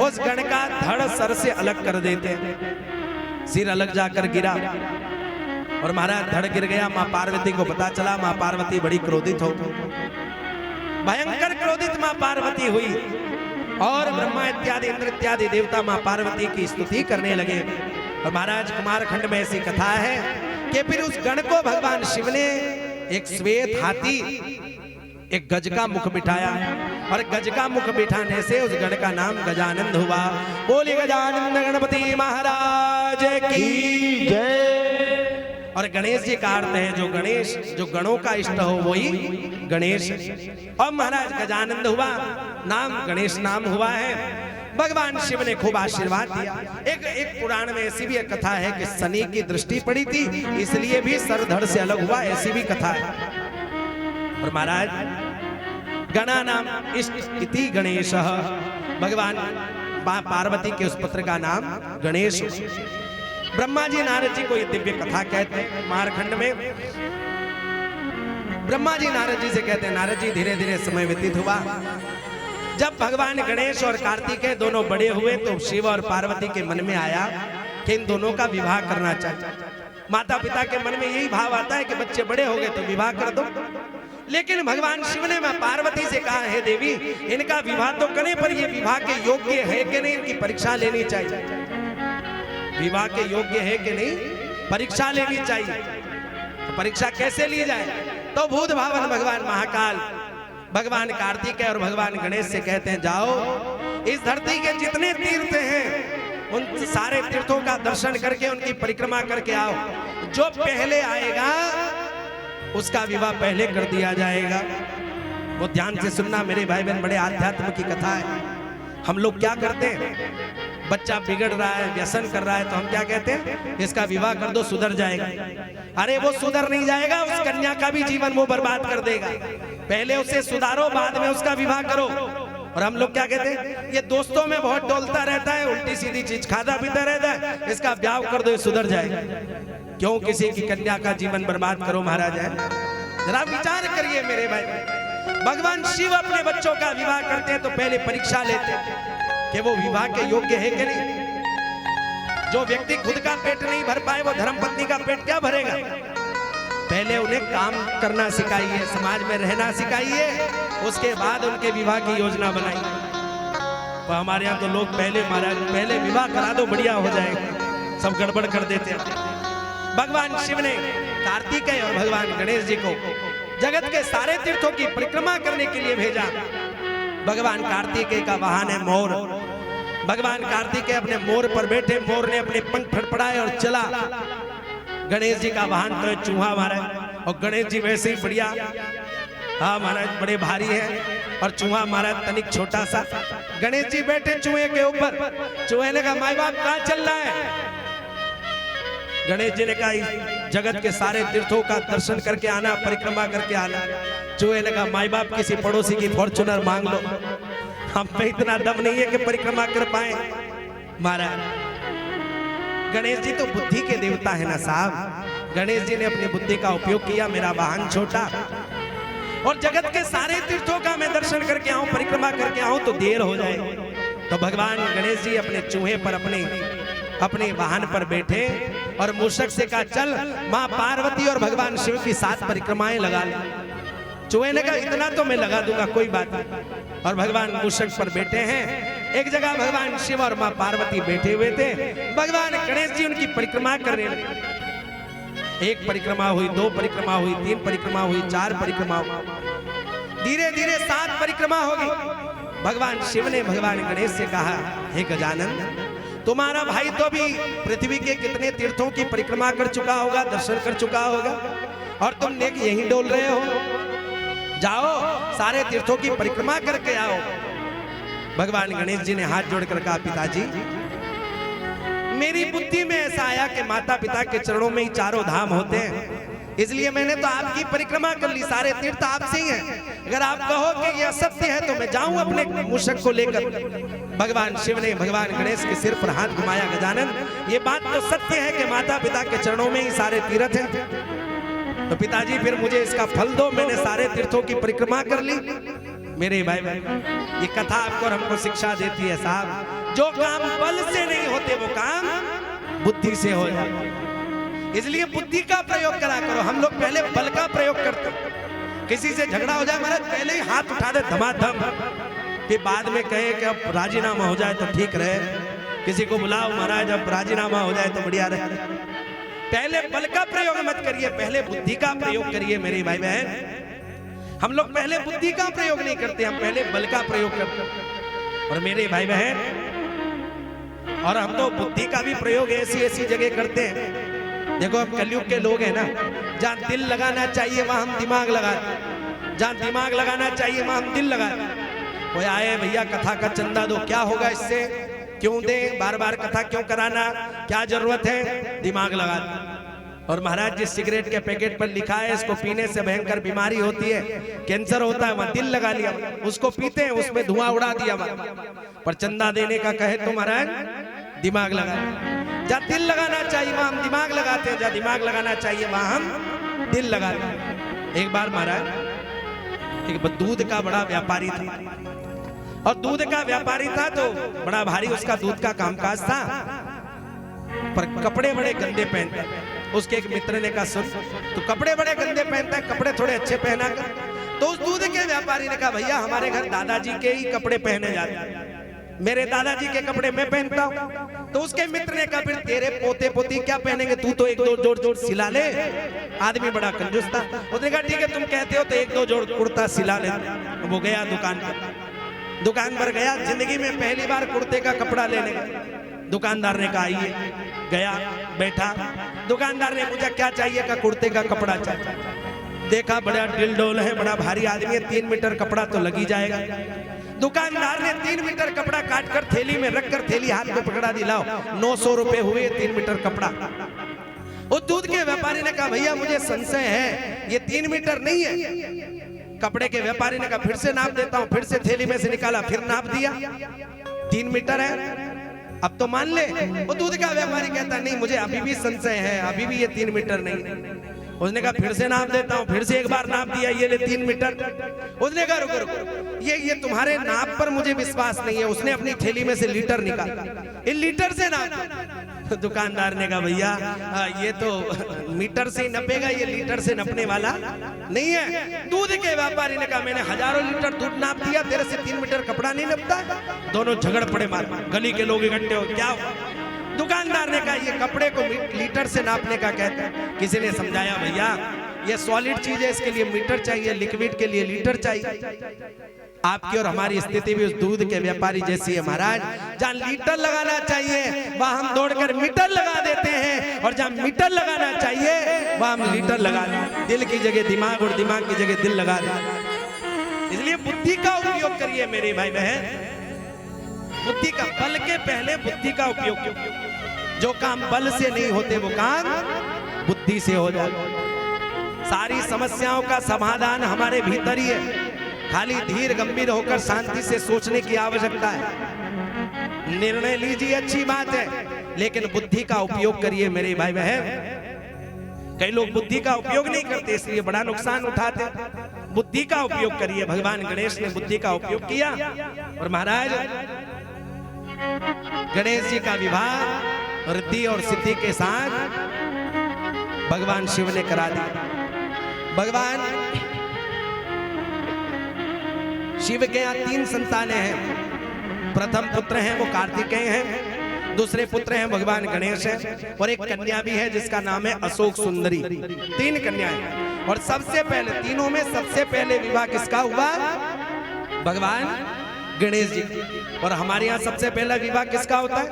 उस गण का धड़ सर से अलग कर देते हैं, सिर अलग जाकर गिरा और महाराज धड़ गिर गया। मां पार्वती को पता चला, मां पार्वती बड़ी क्रोधित हो, भयंकर क्रोधित मां पार्वती हुई और ब्रह्मा इत्यादि इंद्र इत्यादि देवता मां पार्वती की स्तुति करने लगे। और महाराज कुमारखंड में ऐसी कथा है कि फिर उस गण को भगवान शिव ने एक श्वेत हाथी, एक गज का मुख बिठाया और गज का मुख बिठाने से उस गण का नाम गजानंद हुआ। बोली गजानंद गणपति महाराज की जय। और गणेश जी का अर्थ है जो गणेश, जो गणों का इष्ट हो वही गणेश। और महाराज गजानंद हुआ, नाम गणेश नाम हुआ है। भगवान शिव ने खूब आशीर्वाद दिया। एक पुराण में ऐसी भी एक कथा है कि शनि की दृष्टि पड़ी थी, इसलिए भी सर धड़ से अलग हुआ, ऐसी भी कथा है। और महाराज गणा नाम इति गणेश, भगवान पार्वती के उस पुत्र का नाम गणेश। ब्रह्मा जी नारद जी को ये दिव्य कथा कहते हैं। महारखंड में ब्रह्मा जी नारद जी से कहते हैं, नारद जी धीरे धीरे समय व्यतीत हुआ। जब भगवान गणेश और कार्तिकेय दोनों बड़े हुए तो शिव और पार्वती के मन में आया कि इन दोनों का विवाह करना चाहिए। माता पिता के मन में यही भाव आता है कि बच्चे बड़े हो गए तो विवाह कर दो। लेकिन भगवान शिव ने पार्वती से कहा, है देवी इनका विवाह तो करें, पर ये विवाह के योग्य है कि नहीं, इनकी परीक्षा लेनी चाहिए। विवाह के योग्य है कि नहीं, परीक्षा लेनी चाहिए। तो परीक्षा कैसे ली जाए? तो भूत भावन भगवान महाकाल भगवान कार्तिकेय और भगवान गणेश से कहते हैं, जाओ इस धरती के जितने तीर्थ हैं उन सारे तीर्थों का दर्शन करके उनकी परिक्रमा करके आओ। जो पहले आएगा उसका विवाह पहले कर दिया जाएगा। वो ध्यान से सुनना मेरे भाई बहन, बड़े आध्यात्म की कथा है। हम लोग क्या करते हैं, बच्चा बिगड़ रहा है, व्यसन कर रहा है, तो हम क्या कहते हैं, इसका विवाह कर दो सुधर जाएगा। अरे वो सुधर नहीं जाएगा, उस कन्या का भी जीवन वो बर्बाद कर देगा। पहले उसे सुधारो, बाद में उसका विवाह करो। और हम लोग क्या कहते हैं, ये दोस्तों में बहुत डोलता रहता है, उल्टी सीधी चीज खाता पीता रहता है, इसका ब्याह कर दो सुधर जाएगा। क्यों किसी की कन्या का जीवन बर्बाद करो महाराज? जरा विचार करिए मेरे भाई। भगवान शिव अपने बच्चों का विवाह करते हैं तो पहले परीक्षा लेते हैं कि वो विवाह के योग्य है कि नहीं। जो व्यक्ति खुद का पेट नहीं भर पाए वो धर्मपत्नी का पेट क्या भरेगा? पहले उन्हें काम करना सिखाइए, समाज में रहना सिखाइए, उसके बाद उनके विवाह की योजना बनाइए। तो हमारे यहाँ तो लोग पहले विवाह करा दो बढ़िया हो जाएगा, सब गड़बड़ कर देते हैं। भगवान शिव ने कार्तिकेय और भगवान गणेश जी को जगत के सारे तीर्थों की परिक्रमा करने के लिए भेजा। भगवान कार्तिकेय का वाहन है मोर। भगवान कार्तिकेय अपने मोर पर बैठे, मोर ने अपने पंख फड़फड़ाए और चला। गणेश जी का वाहन तो चूहा महाराज, और गणेश जी वैसे ही बढ़िया, हाँ महाराज बड़े भारी है, और चूहा महाराज तनिक छोटा सा। गणेश जी बैठे चूहे के ऊपर। चूहे ने कहा, माई बाप कहाँ चल रहा है? गणेश जी ने कहा, जगत के सारे तीर्थों का दर्शन करके आना, परिक्रमा करके आना। चूहे ने कहा, माई बाप किसी पड़ोसी की फॉर्च्यूनर मांग लो, हम पे इतना दम नहीं है कि परिक्रमा कर पाए। महाराज गणेश जी तो बुद्धि के देवता है ना साहब। गणेश जी ने अपनी बुद्धि का उपयोग किया, मेरा वाहन छोटा और जगत के सारे तीर्थों का मैं दर्शन करके आऊं, परिक्रमा करके आऊं तो देर हो जाए। तो भगवान गणेश जी अपने चूहे पर अपने वाहन पर बैठे और मूषक से कहा, चल माँ पार्वती और भगवान शिव की 7 परिक्रमाएं लगा ले। चूहे ने कहा, इतना तो मैं लगा दूंगा, कोई बात नहीं। और भगवान मूषक पर बैठे हैं। एक जगह भगवान शिव और माँ पार्वती बैठे हुए थे। भगवान गणेश जी उनकी परिक्रमा कर रहे थे। 1 परिक्रमा हुई, 2 परिक्रमा हुई, 3 परिक्रमा हुई, 4 परिक्रमा हुई, धीरे धीरे 7 परिक्रमा होगी। भगवान शिव ने भगवान गणेश से कहा, हे गजानन, तुम्हारा भाई तो भी पृथ्वी के कितने तीर्थों की परिक्रमा कर चुका होगा, दर्शन कर चुका होगा, और तुम नेक यहीं डोल रहे हो। जाओ सारे तीर्थों की परिक्रमा करके आओ। भगवान गणेश जी ने हाथ जोड़कर कहा, पिताजी मेरी बुद्धि में ऐसा आया कि माता पिता के चरणों में ही 4 धाम होते हैं, इसलिए मैंने तो आपकी परिक्रमा कर ली, सारे तीर्थ आपसे ही हैं। अगर आप कहो कि यह सत्य है तो मैं जाऊं अपने मूषक को लेकर। भगवान शिव ने भगवान गणेश के सिर पर हाथ घुमाया, गजानन ये बात तो सत्य है कि माता पिता के चरणों में ही सारे तीर्थ हैं, तो पिताजी फिर मुझे इसका फल दो, मैंने सारे तीर्थों की परिक्रमा कर ली। मेरे भाई ये कथा आपको और हमको शिक्षा देती है साहब, जो काम बल से नहीं होते वो काम बुद्धि से हो जाए। इसलिए बुद्धि का प्रयोग करा करो। हम लोग पहले बल का प्रयोग करते, किसी से झगड़ा हो जाए महाराज पहले ही हाथ उठा दे धमाधम, कि बाद में कहे कि अब राजीनामा हो जाए तो ठीक रहे। किसी को बुलाओ महाराज अब राजीनामा हो जाए तो बढ़िया रहे। पहले बल का प्रयोग मत करिए, पहले बुद्धि का प्रयोग करिए मेरे भाई बहन। हम लोग पहले बुद्धि का प्रयोग नहीं करते, हम पहले बल का प्रयोग करते हैं। और मेरे भाई बहन, और हम तो बुद्धि का भी प्रयोग ऐसी ऐसी जगह करते हैं। देखो अब कलयुग के लोग हैं ना, जहाँ दिल लगाना चाहिए वहां हम दिमाग लगाते हैं, जहाँ दिमाग लगाना चाहिए वहां हम दिल लगाते हैं। कोई आए भैया कथा का चंदा दो, क्या होगा इससे, क्यों दे, बार बार कथा क्यों कराना, क्या जरूरत है, दिमाग लगाते। और महाराज जिस सिगरेट के पैकेट पर लिखा है इसको पीने से भयंकर बीमारी होती है, कैंसर होता है, वहां दिल लगा लिया, उसको पीते हैं, उसमें धुआं उड़ा दिया। पर चंदा देने का कहे तो महाराज दिमाग लगा। जहाँ दिल लगाना चाहिए वहां हम दिमाग लगाते हैं, जहाँ दिमाग लगाना चाहिए वहां हम दिल लगाते हैं। एक बार महाराज एक दूध का बड़ा व्यापारी था, और दूध का व्यापारी था तो बड़ा भारी उसका दूध का कामकाज था, पर कपड़े बड़े गंदे पहनता। उसके एक मित्र ने कहा सुन, तो कपड़े बड़े गंदे पहनता है, कपड़े थोड़े अच्छे पहना कर। तो उस दूध के व्यापारी ने कहा भैया हमारे घर दादाजी के ही कपड़े पहने जाते हैं, मेरे दादाजी के कपड़े मैं पहनता हूँ। तो उसके मित्र ने कहा फिर तेरे पोते पोती क्या पहनेंगे, तू तो एक दो जोड़ जोड़ सिला ले। आदमी बड़ा कंजूस था, उसने कहा ठीक है तुम कहते हो तो एक दो जोड़ कुर्ता सिला ले। वो गया दुकान पर गया, जिंदगी में पहली बार कुर्ते का कपड़ा लेने गया। दुकानदार ने कहा आइए, गया बैठा, दुकानदार ने पूछा क्या चाहिए, का कुर्ते का कपड़ा चाहिए। देखा बड़ा डिल डोल है, बड़ा भारी आदमी है, 3 मीटर कपड़ा तो लग ही जाएगा। दुकानदार ने 3 मीटर कपड़ा काटकर थैली में रखकर थैली हाथ में पकड़ा दी, लाओ 900 रुपए हुए 3 मीटर कपड़ा। उस दूध के व्यापारी ने कहा भैया मुझे संशय है, ये 3 मीटर नहीं है। कपड़े के व्यापारी ने कहा फिर से नाप देता हूं, फिर से थैली में से निकाला, फिर नाप दिया, 3 मीटर है, अब तो मान ले। वो दूध का व्यापारी कहता नहीं मुझे अभी भी संशय है, अभी भी ये 3 मीटर नहीं। उसने कहा फिर से नाप देता हूँ, फिर से एक बार नाप दिया, ये ले 3 मीटर। उसने कहा रुको रुको, ये तुम्हारे नाप पर मुझे विश्वास नहीं है। उसने अपनी थैली में से लीटर निकाला, इन लीटर से नाप। दुकानदार ने कहा भैया ये तो मीटर से ही नपेगा, ये लीटर से नपने वाला नहीं है। दूध के व्यापारी ने कहा मैंने हजारों लीटर दूध नाप दिया, तेरे से 3 मीटर कपड़ा नहीं नपता। दोनों झगड़ पड़े, मार गली के लोग इकट्ठे हो, क्या दुकानदार ने कहा ये कपड़े को लीटर से नापने का कहते हैं। किसी ने समझाया भैया ये सॉलिड चीज है, इसके लिए मीटर चाहिए, लिक्विड के लिए लीटर चाहिए। आपकी और हमारी स्थिति भी उस दूध के व्यापारी जैसी है महाराज। जहाँ लीटर लगाना चाहिए वहां हम दौड़कर मीटर लगा देते हैं, और जहाँ मीटर लगाना चाहिए वहां हम लीटर लगा देते हैं। दिल की जगह दिमाग और दिमाग की जगह दिल लगा देते। इसलिए बुद्धि का उपयोग करिए मेरे भाई बहन, बुद्धि का, बल के पहले बुद्धि का उपयोग। जो काम बल से नहीं होते वो काम बुद्धि से हो जाए। सारी समस्याओं का समाधान हमारे भीतर ही है, खाली धीर गंभीर होकर शांति से सोचने की आवश्यकता है। निर्णय लीजिए अच्छी बात है, लेकिन बुद्धि का उपयोग करिए मेरे भाई बहन। कई लोग बुद्धि का उपयोग नहीं करते, इसलिए बड़ा नुकसान उठाते। बुद्धि का उपयोग करिए। भगवान गणेश ने बुद्धि का उपयोग किया, और महाराज गणेश जी का विवाह रिद्धि और सिद्धि के साथ भगवान शिव ने करा दिया। भगवान शिव के यहाँ 3 संतानें हैं। प्रथम पुत्र हैं वो कार्तिकेय हैं, दूसरे पुत्र हैं भगवान गणेश हैं, और एक कन्या भी है जिसका नाम है अशोक सुंदरी। 3 कन्याएं। और सबसे पहले तीनों में सबसे पहले विवाह किसका हुआ, भगवान गणेश जी। और हमारे यहाँ सबसे पहला विवाह किसका होता है,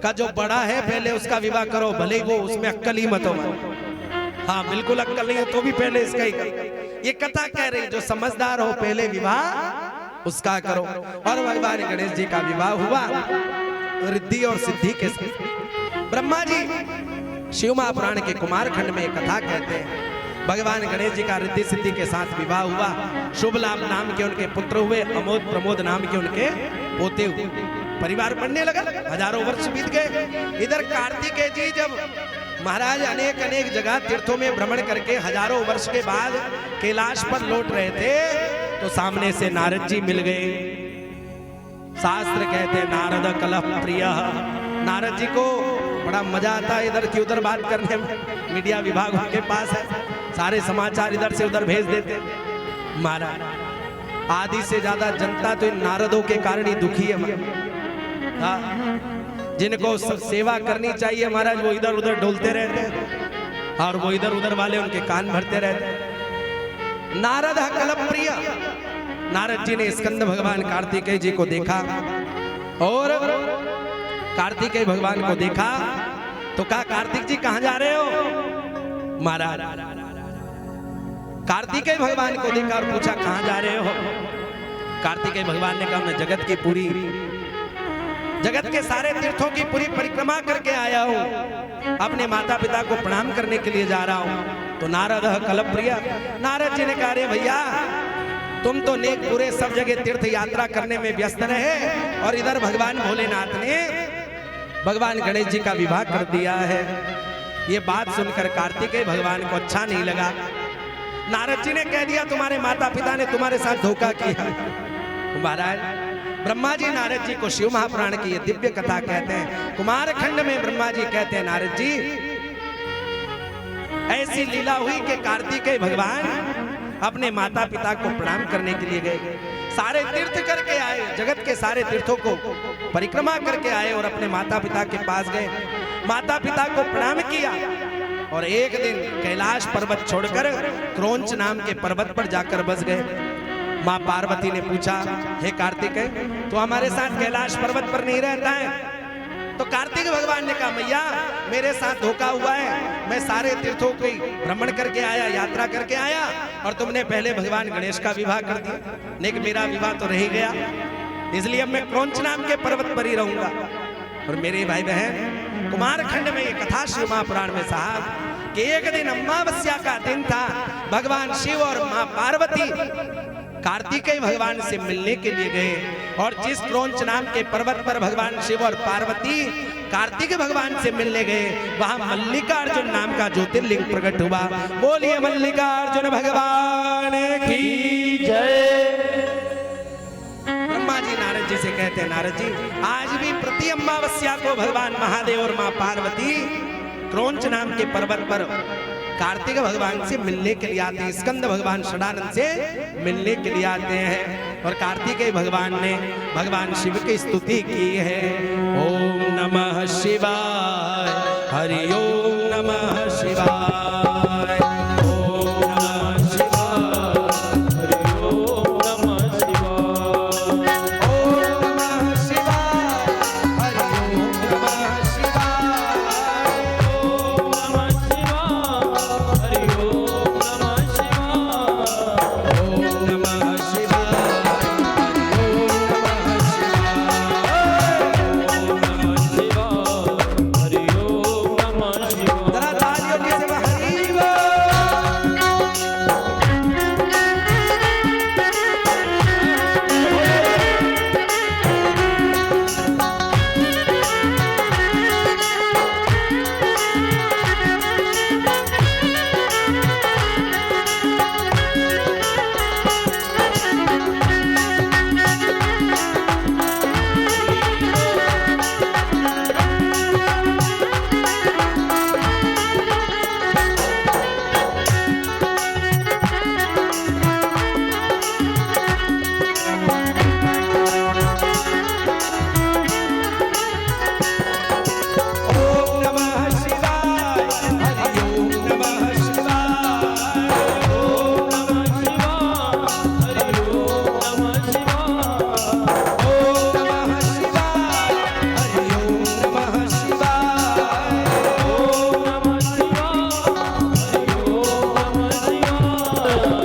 का जो बड़ा है पहले उसका विवाह करो, भले वो उसमें अक्कल ही मत हो। हाँ बिल्कुल अक्कल नहीं हो तो भी पहले इसका ही करो। ये कथा कह रही जो समझदार हो पहले विवाह उसका करो। और भगवान गणेश जी का विवाह हुआ रिद्धि और सिद्धि के साथ। ब्रह्मा जी शिव महापुराण के कुमार खंड में कथा कहते हैं भगवान गणेश जी का रिद्धि सिद्धि के साथ विवाह हुआ। शुभ लाभ नाम के उनके पुत्र हुए, अमोद प्रमोद नाम के उनके पोते हुए। परिवार बढ़ने लगा, हजारों वर्ष बीत गए। इधर कार्तिकेय जी जब महाराज अनेक अनेक जगह तीर्थों में भ्रमण करके हजारों वर्ष के बाद कैलाश पर लौट रहे थे, तो सामने से नारद जी मिल गए। शास्त्र कहते हैं नारद कलह प्रिय। नारद जी को बड़ा मजा आता है इधर की उधर बात करने में। मीडिया विभाग उनके पास है, सारे समाचार इधर से उधर भेज देते। महाराज आदि से ज्यादा जनता तो इन नारदों के कारण ही दुखी है। जिनको सेवा करनी चाहिए महाराज वो इधर उधर डोलते रहते हैं, और वो इधर उधर वाले उनके कान भरते रहते हैं। नारद कलप्रिय। नारद जी ने स्कंद भगवान कार्तिकेय जी को देखा और कार्तिकेय भगवान को देखा तो कहा, कार्तिक जी कहां जा रहे हो? महाराज कार्तिकेय भगवान को देखा और पूछा, कहां जा रहे हो? कार्तिकेय भगवान ने कहा, मैं जगत के सारे तीर्थों की पूरी परिक्रमा करके आया हूं, अपने माता पिता को प्रणाम करने के लिए जा रहा हूं। तो नारद कलप्रिय, नारद जी ने कहा, अरे भैया तुम तो नेक पूरे सब जगह तीर्थ यात्रा करने में व्यस्त रहे और इधर भगवान भोलेनाथ ने भगवान गणेश जी का विवाह कर दिया है। ये बात सुनकर कार्तिकेय भगवान को अच्छा नहीं लगा। नारद जी ने कह दिया, तुम्हारे माता पिता ने तुम्हारे साथ धोखा किया। महाराज ब्रह्मा जी नारद जी को शिव महापुराण की ये दिव्य कथा कहते हैं। कुमार खंड में ब्रह्मा जी कहते हैं, नारद जी ऐसी लीला हुई कि कार्तिकेय भगवान अपने माता पिता को प्रणाम करने के लिए गए, सारे तीर्थ करके आए, जगत के सारे तीर्थों को परिक्रमा करके आए और अपने माता पिता के पास गए, माता पिता को प्रणाम किया और एक दिन कैलाश पर्वत छोड़कर क्रोंच नाम के पर्वत पर जाकर बस गए। माँ पार्वती ने पूछा, हे कार्तिकेय तो हमारे साथ कैलाश पर्वत पर नहीं रहता है? तो कार्तिक भगवान ने कहा, मैया मेरे साथ धोखा हुआ है, मैं सारे तीर्थों को भ्रमण करके आया, यात्रा करके आया और तुमने पहले भगवान गणेश का विवाह कर दिया, लेकिन मेरा विवाह तो रह गया, इसलिए अब मैं क्रोंच नाम के पर्वत पर ही रहूंगा। और मेरे भाई बहन कुमारखंड में ये कथा शिव महापुराण में साहब कि एक दिन अमावस्या का दिन था, भगवान शिव और माँ पार्वती कार्तिकेय भगवान से मिलने के लिए गए और जिस क्रोंच नाम के पर्वत पर भगवान शिव और पार्वती कार्तिक भगवान से मिलने गए, वहां मल्लिकार्जुन नाम का ज्योतिर्लिंग प्रकट हुआ। बोलिए मल्लिकार्जुन भगवान की जय। ब्रह्मा जी नारद जी से कहते हैं, नारद जी आज भी प्रति अमावस्या को भगवान महादेव और माँ पार्वती क्रोंच नाम के पर्वत पर कार्तिक भगवान से मिलने के लिए आते हैं, स्कंद भगवान षडानंद से मिलने के लिए आते हैं और कार्तिकेय भगवान ने भगवान शिव की स्तुति की है। ओम नमः शिवाय, हरि ओम नमः शिवाय, ओम नमः शिवाय, हरि ओम नमः शिवाय, ओम नमः शिवाय, हरि ओम नमः शिवाय, ओम नमः शिवाय, हरि ओम नमः शिवाय, ओम नमः शिवाय, हरि ओम नमः शिवाय। जरा तालियों की सेवा, हरि बोल। ओम नमः शिवाय, हरि ओम नमः शिवाय, ओम नमः शिवाय, हरि ओम नमः शिवाय, ओम नमः शिवाय, हरि ओम नमः शिवाय,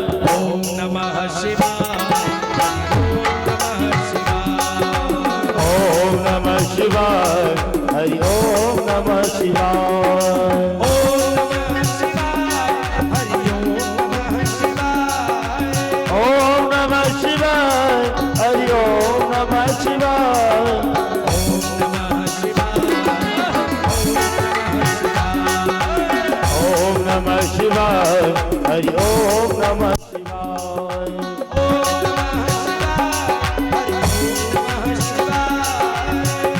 ओम नमः शिवाय, हरि ओम नमः शिवाय, ओम नमः शिवाय, हरि ओम नमः शिवाय, ओम नमः शिवाय, हरि ओम नमः शिवाय,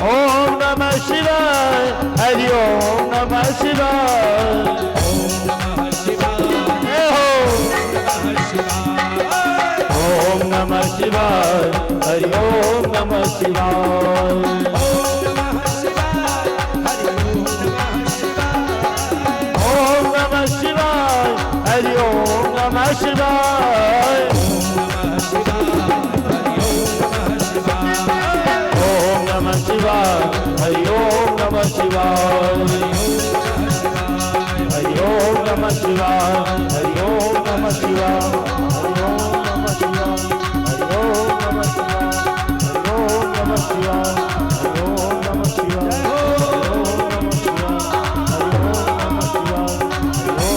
ओम नमः शिवाय, हरि ओम नमः शिवाय, ओम नमः शिवाय, हरि ओम नमः शिवाय, ओम नमः शिवाय, हरि ओम नमः शिवाय, शिवाय, हरि ओम नमः शिवाय, हरि ओम नमः शिवाय, हरि ओम नमः शिवाय, हरि ओम नमः शिवाय, हरि ओम नमः शिवाय, हरि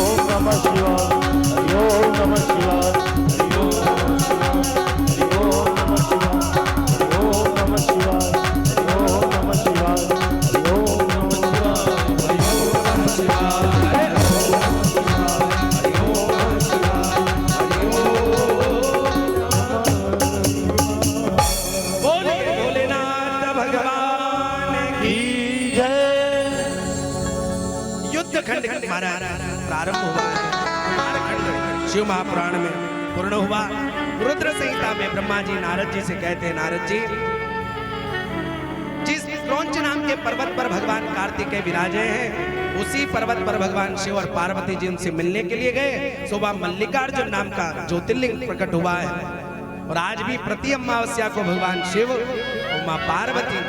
ओम नमः शिवाय, हरि ओम नमः शिवाय, हरि ओम नमः शिवाय, हरि ओम नमः शिवाय, हरि ओम नमः शिवाय, हरि ओम नमः शिवाय, हरि ओम बोले भोलेनाथ भगवान की युद्ध खंड हमारा प्रारंभ हुआ है। कुमारखंड शिव महापुराण में पूर्ण हुआ। रुद्र संहिता में ब्रह्मा जी नारद जी से कहते हैं, नारद जी जिस क्रौंच नाम के पर्वत पर भगवान कार्तिकेय विराजे हैं, उसी पर्वत पर भगवान शिव और पार्वती जी उनसे मिलने के लिए गए। सुबह मल्लिकार्जुन नाम का ज्योतिर्लिंग प्रकट हुआ है और आज भी प्रति अमावस्या को भगवान शिव और मां पार्वती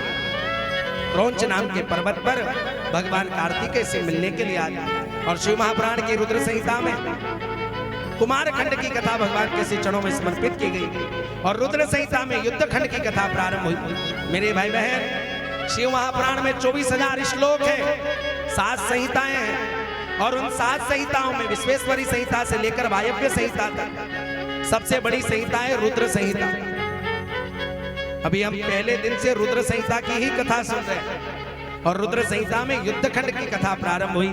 क्रौंच नाम के पर्वत पर भगवान कार्तिकेय से मिलने के लिए आते हैं। और शिव महापुराण की रुद्र संहिता में कुमारखंड की कथा भगवान के श्री चरणों में समर्पित की गई और रुद्र संहिता में युद्ध खंड की कथा प्रारंभ हुई। मेरे भाई बहन, शिव महापुराण में 24,000 श्लोक है, 7 संहिताएं हैं और उन 7 संहिताओं में विश्वेश्वरी संहिता से लेकर वायव्य संहिता तक सबसे बड़ी संहिता है रुद्र संहिता। अभी हम पहले दिन से रुद्र संहिता की ही कथा सुन रहे हैं और रुद्र संहिता में युद्ध खंड की कथा प्रारंभ हुई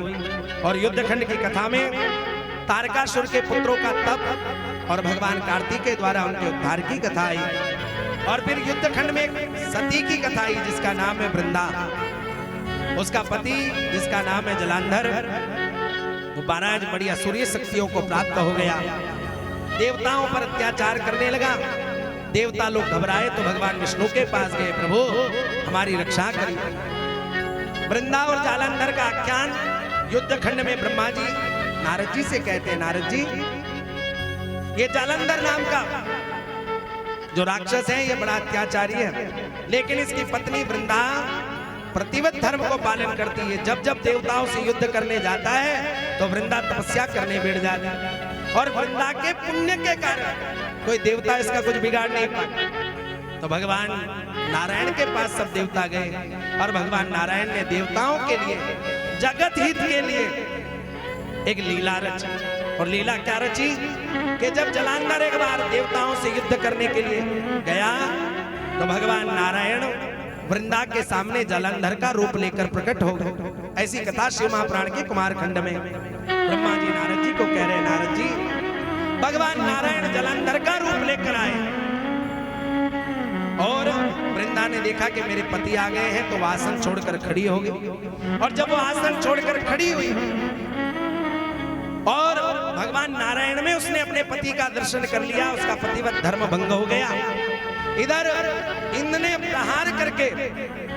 और युद्ध खंड की कथा में तारकासुर के पुत्रों का तप और भगवान कार्तिकेय द्वारा उनके उद्धार की कथा आई। और फिर युद्ध खंड में सती की कथा आई जिसका नाम है वृंदा। उसका पति जिसका नाम है जलांधर, वो 12 बड़ी असुरीय शक्तियों को प्राप्त हो गया, देवताओं पर अत्याचार करने लगा। देवता लोग घबराए तो भगवान विष्णु के पास गए, प्रभु हमारी रक्षा करिए। वृंदा और जालंधर का आख्यान युद्ध खंड में ब्रह्मा जी नारद जी से कहते हैं, नारद जी ये जालंधर नाम का जो राक्षस है ये बड़ा अत्याचारी है, लेकिन इसकी पत्नी वृंदा प्रतिवत धर्म को पालन करती है। जब जब देवताओं से युद्ध करने जाता है तो वृंदा तपस्या करने बैठ जाती है और वृंदा के पुण्य के कारण कोई देवता इसका कुछ बिगाड़ नहीं पाता। तो भगवान नारायण के पास सब देवता गए और भगवान नारायण ने देवताओं के लिए जगत हित के लिए एक लीला रची। और लीला क्या रची कि जब जलांधर एक बार देवताओं से युद्ध करने के लिए गया तो भगवान नारायण वृंदा के सामने जालंधर का रूप लेकर प्रकट हो गए। ऐसी कथा शिव महापुराण के कुमारखंड में ब्रह्मा जी नारद जी को कह रहे, नारद जी भगवान नारायण जालंधर का रूप लेकर आए और वृंदा ने देखा कि मेरे पति आ गए हैं तो वो आसन छोड़कर खड़ी हो गई। और जब वो आसन छोड़कर खड़ी हुई और भगवान नारायण में उसने अपने पति का दर्शन कर लिया, उसका पतिव्रत धर्म भंग हो गया। इधर इंद्र ने प्रहार करके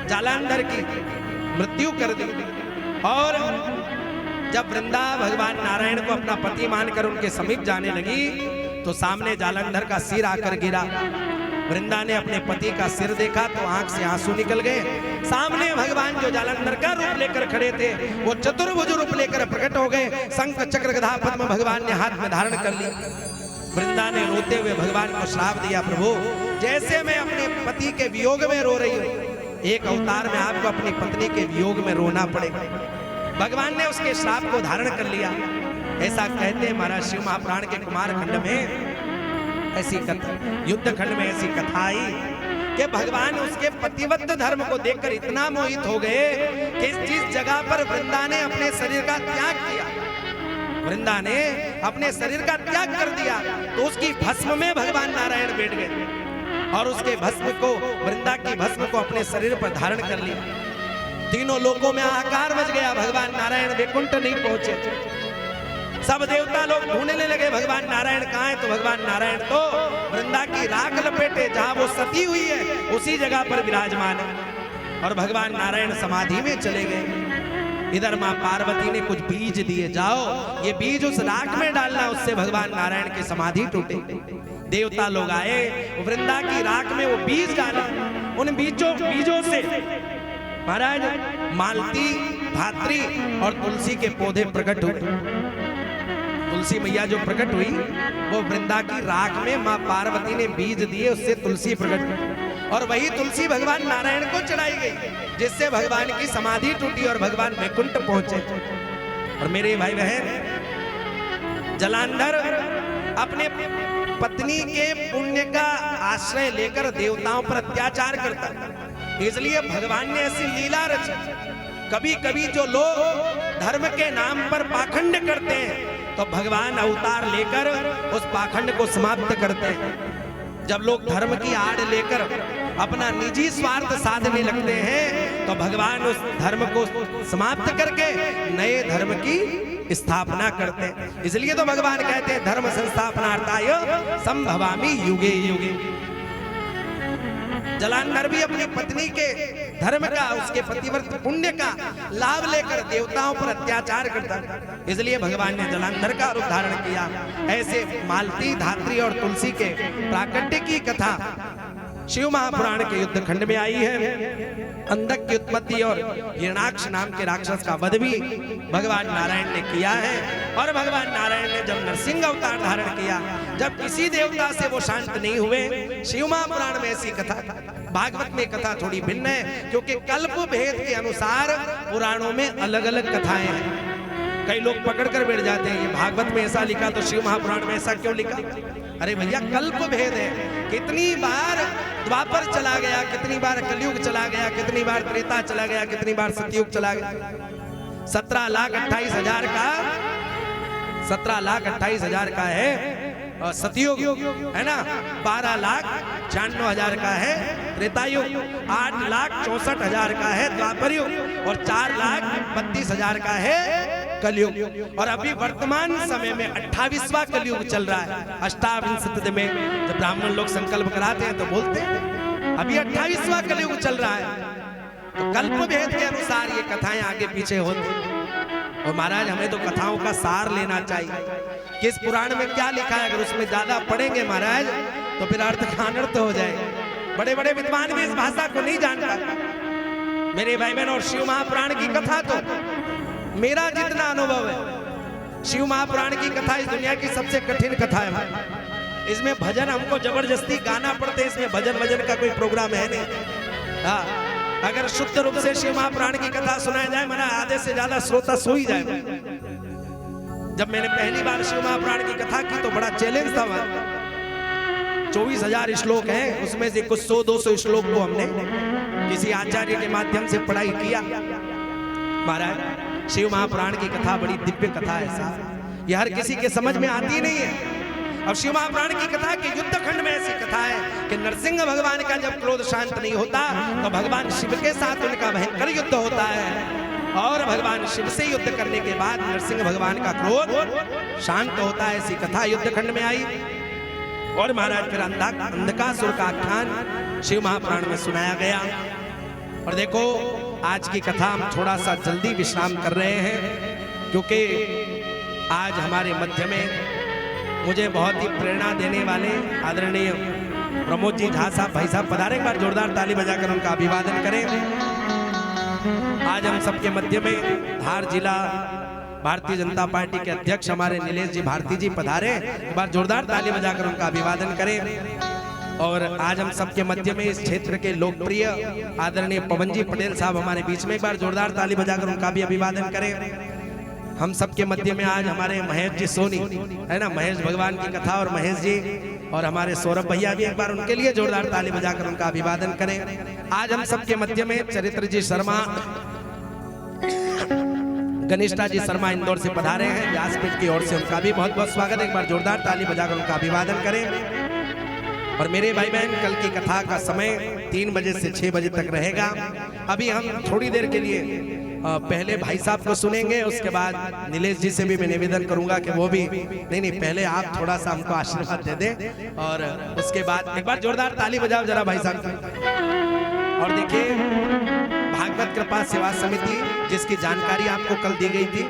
जालंधर की मृत्यु कर दी और जब वृंदा भगवान नारायण को अपना पति मानकर उनके समीप जाने लगी तो सामने जालंधर का सिर आकर गिरा। वृंदा ने अपने पति का सिर देखा तो आंख से आंसू निकल गए। सामने भगवान जो जालंधर का रूप लेकर खड़े थे वो चतुर्भुज रूप लेकर प्रकट हो गए। शंख चक्र गदा पद्म भगवान ने हाथ में धारण कर लिया। वृंदा ने रोते हुए भगवान को श्राप दिया, प्रभु जैसे मैं अपने पति के वियोग में रो रही हूँ, एक अवतार में आपको अपनी पत्नी के वियोग में रोना पड़ेगा। भगवान ने उसके श्राप को धारण कर लिया। ऐसा कहते हैं महाराज शिव महापुराण के कुमारखंड में ऐसी कथा, युद्ध खंड में ऐसी कथा आई कि भगवान उसके पतिव्रत धर्म को देखकर इतना मोहित हो गए कि जिस जगह पर वृंदा ने अपने शरीर का त्याग किया, वृंदा ने अपने शरीर का त्याग कर दिया तो उसकी भस्म में भगवान नारायण बैठ गए और उसके भस्म को, वृंदा की भस्म को अपने शरीर पर धारण कर लिया। तीनों लोकों में हाहाकार मच गया। भगवान नारायण वैकुंठ नहीं पहुंचे। सब देवता लोग ढूंढने लगे भगवान नारायण कहाँ है, तो भगवान नारायण तो वृंदा की राख लपेटे जहां वो सती हुई है उसी जगह पर विराजमान है और भगवान नारायण समाधि में चले गए। इधर मां पार्वती ने कुछ बीज दिए, जाओ ये बीज उस राख में डालना, उससे भगवान नारायण की समाधि टूटे। देवता लोग आए, वृंदा की राख में वो बीज डाले। उन बीजों से महाराज मालती, धात्री और तुलसी के पौधे प्रकट हुए। तुलसी मैया जो प्रकट हुई वो वृंदा की राख में माँ पार्वती ने बीज दिए, उससे तुलसी प्रकट हुई और वही तुलसी भगवान नारायण को चढ़ाई गई, जिससे भगवान की समाधि टूटी और भगवान वैकुंठ पहुंचे। और मेरे भाई बहन, जलांधर अपने पत्नी के पुण्य का आश्रय लेकर देवताओं पर अत्याचार करता, इसलिए भगवान ने ऐसी लीला रची। कभी कभी जो लोग धर्म के नाम पर पाखंड करते हैं तो भगवान अवतार लेकर उस पाखंड को समाप्त करते हैं। जब लोग धर्म की आड़ लेकर अपना निजी स्वार्थ साधने लगते हैं तो भगवान उस धर्म को समाप्त करके नए धर्म की स्थापना करते हैं। इसलिए तो भगवान कहते हैं धर्म संस्थापनार्थाय संभवामि युगे युगे। जलांधर भी अपनी पत्नी के धर्म का, उसके पतिव्रत पुण्य का लाभ लेकर देवताओं पर अत्याचार करता, इसलिए भगवान ने जलांधर का रूप धारण किया। ऐसे मालती, धात्री और तुलसी के प्राकट्य की कथा शिव महापुराण के युद्ध खंड में आई है। अंधक की उत्पत्ति और हिरणाक्ष नाम के राक्षस का वध भी भगवान नारायण ने किया है। और भगवान नारायण ने जब नरसिंह अवतार धारण किया, जब किसी देवता से वो शांत नहीं हुए, शिव महापुराण में ऐसी कथा, भागवत में कथा थोड़ी भिन्न है, क्योंकि कल्प भेद के अनुसार पुराणों में अलग अलग कथाएं हैं। कई लोग पकड़ कर बैठ जाते हैं, ये भागवत में ऐसा लिखा तो शिव महापुराण में ऐसा क्यों लिखा? अरे भैया, कल्प भेद है। कितनी बार द्वापर चला गया, कितनी बार कलयुग चला गया, कितनी बार त्रेता चला गया, कितनी बार सतयुग चला गया। 17,28,000 का 17,28,000 का है सतयुग, है ना। 12,96,000 का है त्रेतायुग, 8,64,000 का है द्वापर युग और 4,32,000 का है कलयुग। और अभी वर्तमान समय में 28वां कलयुग चल रहा है। अष्टाविंशति में जब ब्राह्मण लोग संकल्प कराते हैं तो बोलते हैं अभी 28वां कलयुग चल रहा है। तो कल्प भेद के अनुसार ये कथाएं आगे पीछे होती। और महाराज, हमें तो कथाओं का सार लेना चाहिए, किस पुराण में क्या लिखा है। अगर उसमें ज्यादा पढ़ेंगे महाराज तो फिर अर्थ का अनर्थ हो जाएगा। बड़े बड़े विद्वान भी इस भाषा को नहीं जानता मेरे भाई बहन। और शिव महापुराण की कथा तो मेरा जितना अनुभव है, शिव महापुराण की कथा इस दुनिया की सबसे कठिन कथा है। इसमें भजन हमको जबरदस्ती गाना पड़ते, इसमें भजन वजन का कोई प्रोग्राम है नहीं। हाँ, अगर शुद्ध रूप से शिव महापुराण की कथा सुनाया जाए, मना आधे से ज्यादा श्रोता सो ही जाए। जब मैंने पहली बार शिव महापुराण की कथा की तो बड़ा चैलेंज था। 24,000 श्लोक हैं, उसमें से कुछ 100-200 श्लोक को हमने किसी आचार्य के माध्यम से पढ़ाई किया। महाराज, शिव महापुराण की कथा बड़ी दिव्य कथा है साहब, ये हर किसी के समझ में आती नहीं है। अब शिव महापुराण की कथा के युद्ध खंड में ऐसी कथा है कि नरसिंह भगवान का जब क्रोध शांत नहीं होता तो भगवान शिव के साथ उनका भयंकर युद्ध होता है। और भगवान शिव से युद्ध करने के बाद नरसिंह भगवान का क्रोध शांत होता है, ऐसी कथा युद्ध खंड में आई। और महाराज फिर अंधकासुर का आख्यान शिव महापुराण में सुनाया गया। और देखो, आज की कथा हम थोड़ा सा जल्दी विश्राम कर रहे हैं, क्योंकि आज हमारे मध्य में मुझे बहुत ही प्रेरणा देने वाले आदरणीय प्रमोद जी झा साहब, भाई साहब पधारे। एक बार जोरदार ताली बजाकर उनका अभिवादन करें। आज हम सबके मध्य में धार जिला भारतीय जनता पार्टी के अध्यक्ष हमारे नीलेश जी भारती जी पधारे। एक बार जोरदार ताली बजाकर उनका अभिवादन करें। और आज हम सबके मध्य में इस क्षेत्र के लोकप्रिय आदरणीय पवन जी पटेल साहब हमारे बीच में, एक बार जोरदार ताली बजाकर उनका भी अभिवादन करें। हम सबके मध्य में आज हमारे महेश जी सोनी, है ना, महेश भगवान की कथा और महेश जी और हमारे सौरभ भैया भी, एक बार उनके लिए जोरदार ताली बजाकर उनका अभिवादन करें। आज हम सबके मध्य में चरित्र जी शर्मा, गनिष्ठा जी शर्मा इंदौर से पधारे हैं, व्यासपीठ की ओर से उनका भी बहुत बहुत स्वागत है। एक बार जोरदार ताली बजाकर उनका अभिवादन करें। और मेरे भाई बहन, कल की कथा का समय 3 बजे से 6 बजे तक रहेगा। अभी हम थोड़ी देर के लिए पहले भाई साहब को सुनेंगे, उसके बाद नीलेश जी से भी मैं निवेदन करूंगा कि वो भी नहीं पहले आप थोड़ा सा हमको आशीर्वाद दे दें। और उसके बाद एक बार जोरदार ताली बजाओ जरा भाई साहब। और देखिए, भागवत कृपा सेवा समिति, जिसकी जानकारी आपको कल दी गई थी,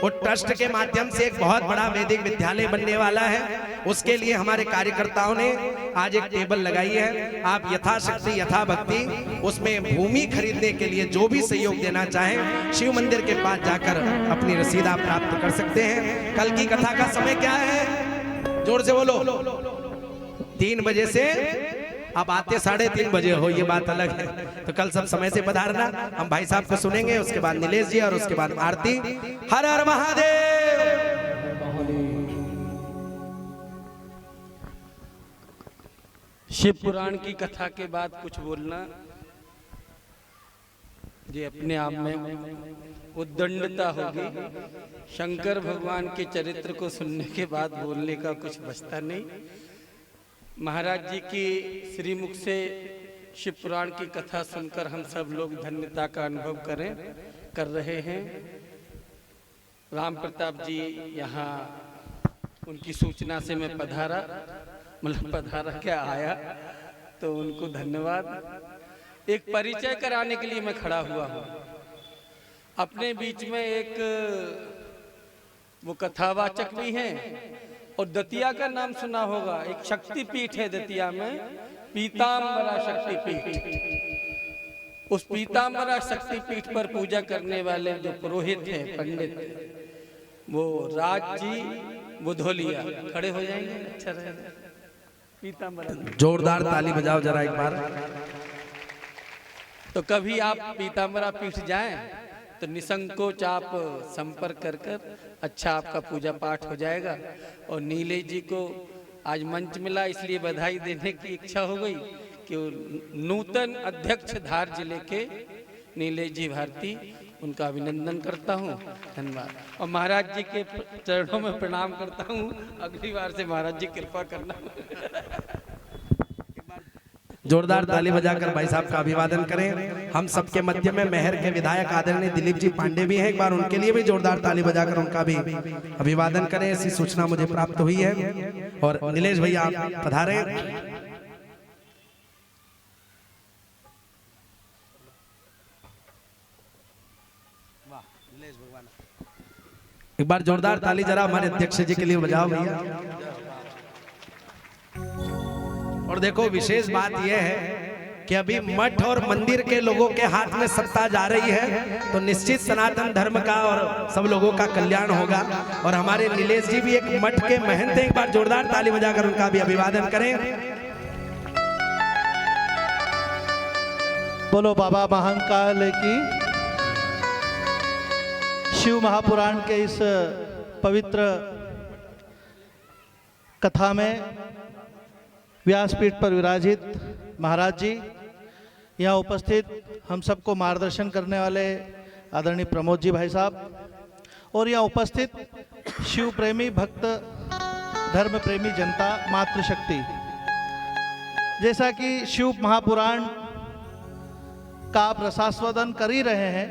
वो ट्रस्ट के माध्यम से एक बहुत बड़ा वैदिक विद्यालय बनने वाला है। उसके लिए हमारे कार्यकर्ताओं ने आज एक टेबल लगाई है। आप यथाशक्ति यथाभक्ति उसमें भूमि खरीदने के लिए जो भी सहयोग देना चाहें, शिव मंदिर के पास जाकर अपनी रसीद आप प्राप्त कर सकते हैं। कल की कथा का समय क्या है, जोर से बोलो। 3 बजे से, आप आते 3:30 बजे हो, ये बात अलग है। तो कल सब समय से पधारना। हम भाई साहब को सुनेंगे, उसके बाद नीलेश जी और उसके बाद आरती। हर हर महादेव। शिव पुराण की कथा के बाद कुछ बोलना ये अपने आप में उद्दंडता होगी। शंकर भगवान के चरित्र को सुनने के बाद बोलने का कुछ बचता नहीं। महाराज जी की श्रीमुख से शिव पुराण की कथा सुनकर हम सब लोग धन्यता का अनुभव कर रहे हैं। राम प्रताप जी यहाँ, उनकी सूचना से मैं पधारा, मतलब पधारा क्या, आया, तो उनको धन्यवाद। एक परिचय कराने के लिए मैं खड़ा हुआ हूँ। अपने बीच में एक वो कथावाचक भी हैं, और दतिया का नाम सुना होगा। एक शक्तिपीठ है दतिया में, पीताम्बरा शक्तिपीठ। उस पीताम्बरा शक्तिपीठ पर पूजा करने वाले जो पुरोहित हैं, पंडित, वो राज जी बुधोलिया, खड़े हो जाएंगे, अच्छा रहेगा। पीताम्बरा, जोरदार ताली बजाओ जरा एक बार। तो कभी आप पीताम्बरा पीठ जाएं तो निसंकोच आप संपर्क कर अच्छा आपका पूजा पाठ हो जाएगा। और नीलेश जी को आज मंच मिला, इसलिए बधाई देने की इच्छा हो गई कि नूतन अध्यक्ष धार जिले के नीलेश जी भारती, उनका अभिनंदन करता हूँ, धन्यवाद। और महाराज जी के चरणों में प्रणाम करता हूँ। अगली बार से महाराज जी कृपा करना। जोरदार ताली बजाकर भाई साहब का अभिवादन करें। हम सबके मध्य में मेहर के विधायक आदरणीय दिलीप जी पांडे भी हैं, एक बार उनके लिए भी जोरदार ताली बजाकर उनका भी अभिवादन करें। ऐसी सूचना मुझे प्राप्त हुई है। और नीलेश भैया आप पधारें। एक बार जोरदार ताली जरा हमारे अध्यक्ष जी के लिए बजाओ भैया। और देखो, विशेष बात यह है कि अभी मठ और मंदिर के लोगों के हाथ में सत्ता जा रही है, तो निश्चित सनातन धर्म का और सब लोगों का कल्याण होगा। और हमारे नीलेश जी भी एक मठ के महंत, एक बार जोरदार ताली बजाकर उनका भी अभिवादन करें। बोलो बाबा महाकाल की। शिव महापुराण के इस पवित्र कथा में व्यासपीठ पर विराजित महाराज जी, यहाँ उपस्थित हम सबको मार्गदर्शन करने वाले आदरणीय प्रमोद जी भाई साहब, और यहाँ उपस्थित शिव प्रेमी भक्त, धर्म प्रेमी जनता, मातृशक्ति। जैसा कि शिव महापुराण का आप रसास्वादन कर ही रहे हैं,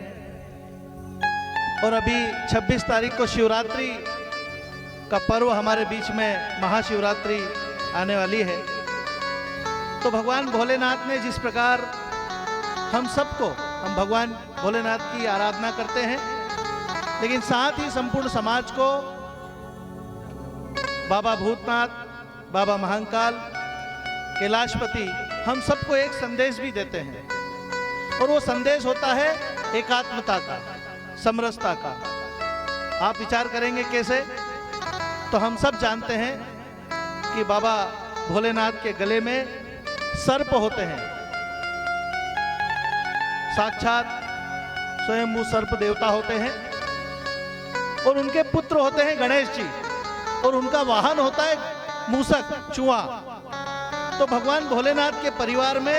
और अभी 26 तारीख को शिवरात्रि का पर्व हमारे बीच में, महाशिवरात्रि आने वाली है। तो भगवान भोलेनाथ ने जिस प्रकार हम सबको, हम भगवान भोलेनाथ की आराधना करते हैं, लेकिन साथ ही संपूर्ण समाज को बाबा भूतनाथ, बाबा महाकाल, कैलाशपति, हम सबको एक संदेश भी देते हैं। और वो संदेश होता है एकात्मता का, समरसता का। आप विचार करेंगे कैसे? तो हम सब जानते हैं कि बाबा भोलेनाथ के गले में सर्प होते हैं। साक्षात स्वयंभू सर्प देवता होते हैं, और उनके पुत्र होते हैं गणेश जी, और उनका वाहन होता है मूसक, चूहा। तो भगवान भोलेनाथ के परिवार में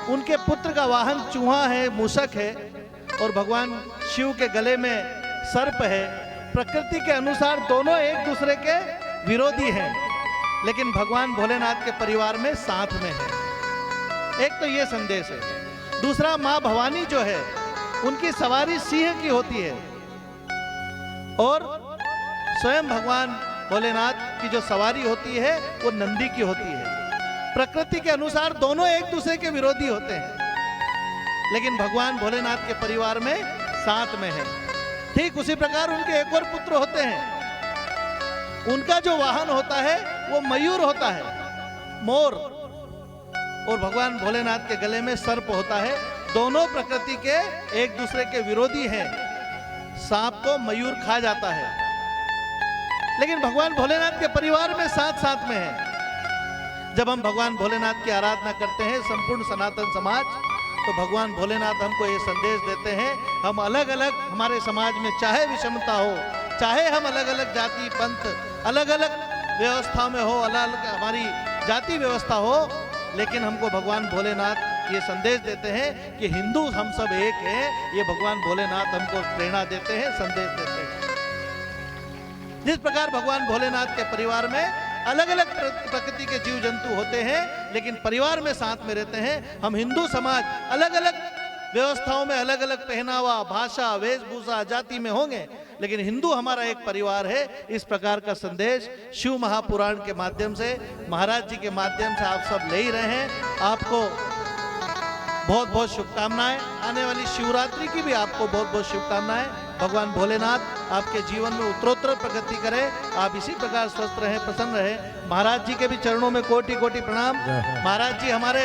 उनके पुत्र का वाहन चूहा है, मूसक है, और भगवान शिव के गले में सर्प है। प्रकृति के अनुसार दोनों एक दूसरे के विरोधी हैं, लेकिन भगवान भोलेनाथ के परिवार में साथ में है। एक तो ये संदेश है। दूसरा, माँ भवानी जो है, उनकी सवारी सिंह की होती है, और स्वयं भगवान भोलेनाथ की जो सवारी होती है वो नंदी की होती है। प्रकृति के अनुसार दोनों एक दूसरे के विरोधी होते हैं, लेकिन भगवान भोलेनाथ के परिवार में साथ में है। ठीक उसी प्रकार उनके एक और पुत्र होते हैं। उनका जो वाहन होता है वो मयूर होता है, मोर, और भगवान भोलेनाथ के गले में सर्प होता है। दोनों प्रकृति के एक दूसरे के विरोधी हैं। सांप को मयूर खा जाता है, लेकिन भगवान भोलेनाथ के परिवार में साथ साथ में है। जब हम भगवान भोलेनाथ की आराधना करते हैं संपूर्ण सनातन समाज, तो भगवान भोलेनाथ हमको ये संदेश देते हैं, हम अलग अलग, हमारे समाज में चाहे विषमता हो, चाहे हम अलग अलग जाति पंथ अलग अलग व्यवस्था में हो, अलग अलग हमारी जाति व्यवस्था हो, लेकिन हमको भगवान भोलेनाथ ये संदेश देते हैं कि हिंदू हम सब एक हैं। ये भगवान भोलेनाथ हमको प्रेरणा देते हैं, संदेश देते हैं। जिस प्रकार भगवान भोलेनाथ के परिवार में अलग अलग प्रकृति के जीव जंतु होते हैं, लेकिन परिवार में साथ में रहते हैं। हम हिंदू समाज अलग अलग व्यवस्थाओं में अलग अलग पहनावा, भाषा, वेशभूषा, जाति में होंगे, लेकिन हिंदू हमारा एक परिवार है। इस प्रकार का संदेश शिव महापुराण के माध्यम से, महाराज जी के माध्यम से आप सब ले ही रहे हैं। आपको बहुत बहुत शुभकामनाएं। आने वाली शिवरात्रि की भी आपको बहुत बहुत शुभकामनाएं। भगवान भोलेनाथ आपके जीवन में उत्तरोत्तर प्रगति करे, आप इसी प्रकार स्वस्थ रहें, प्रसन्न रहें। महाराज जी के भी चरणों में कोटि कोटि प्रणाम। महाराज जी हमारे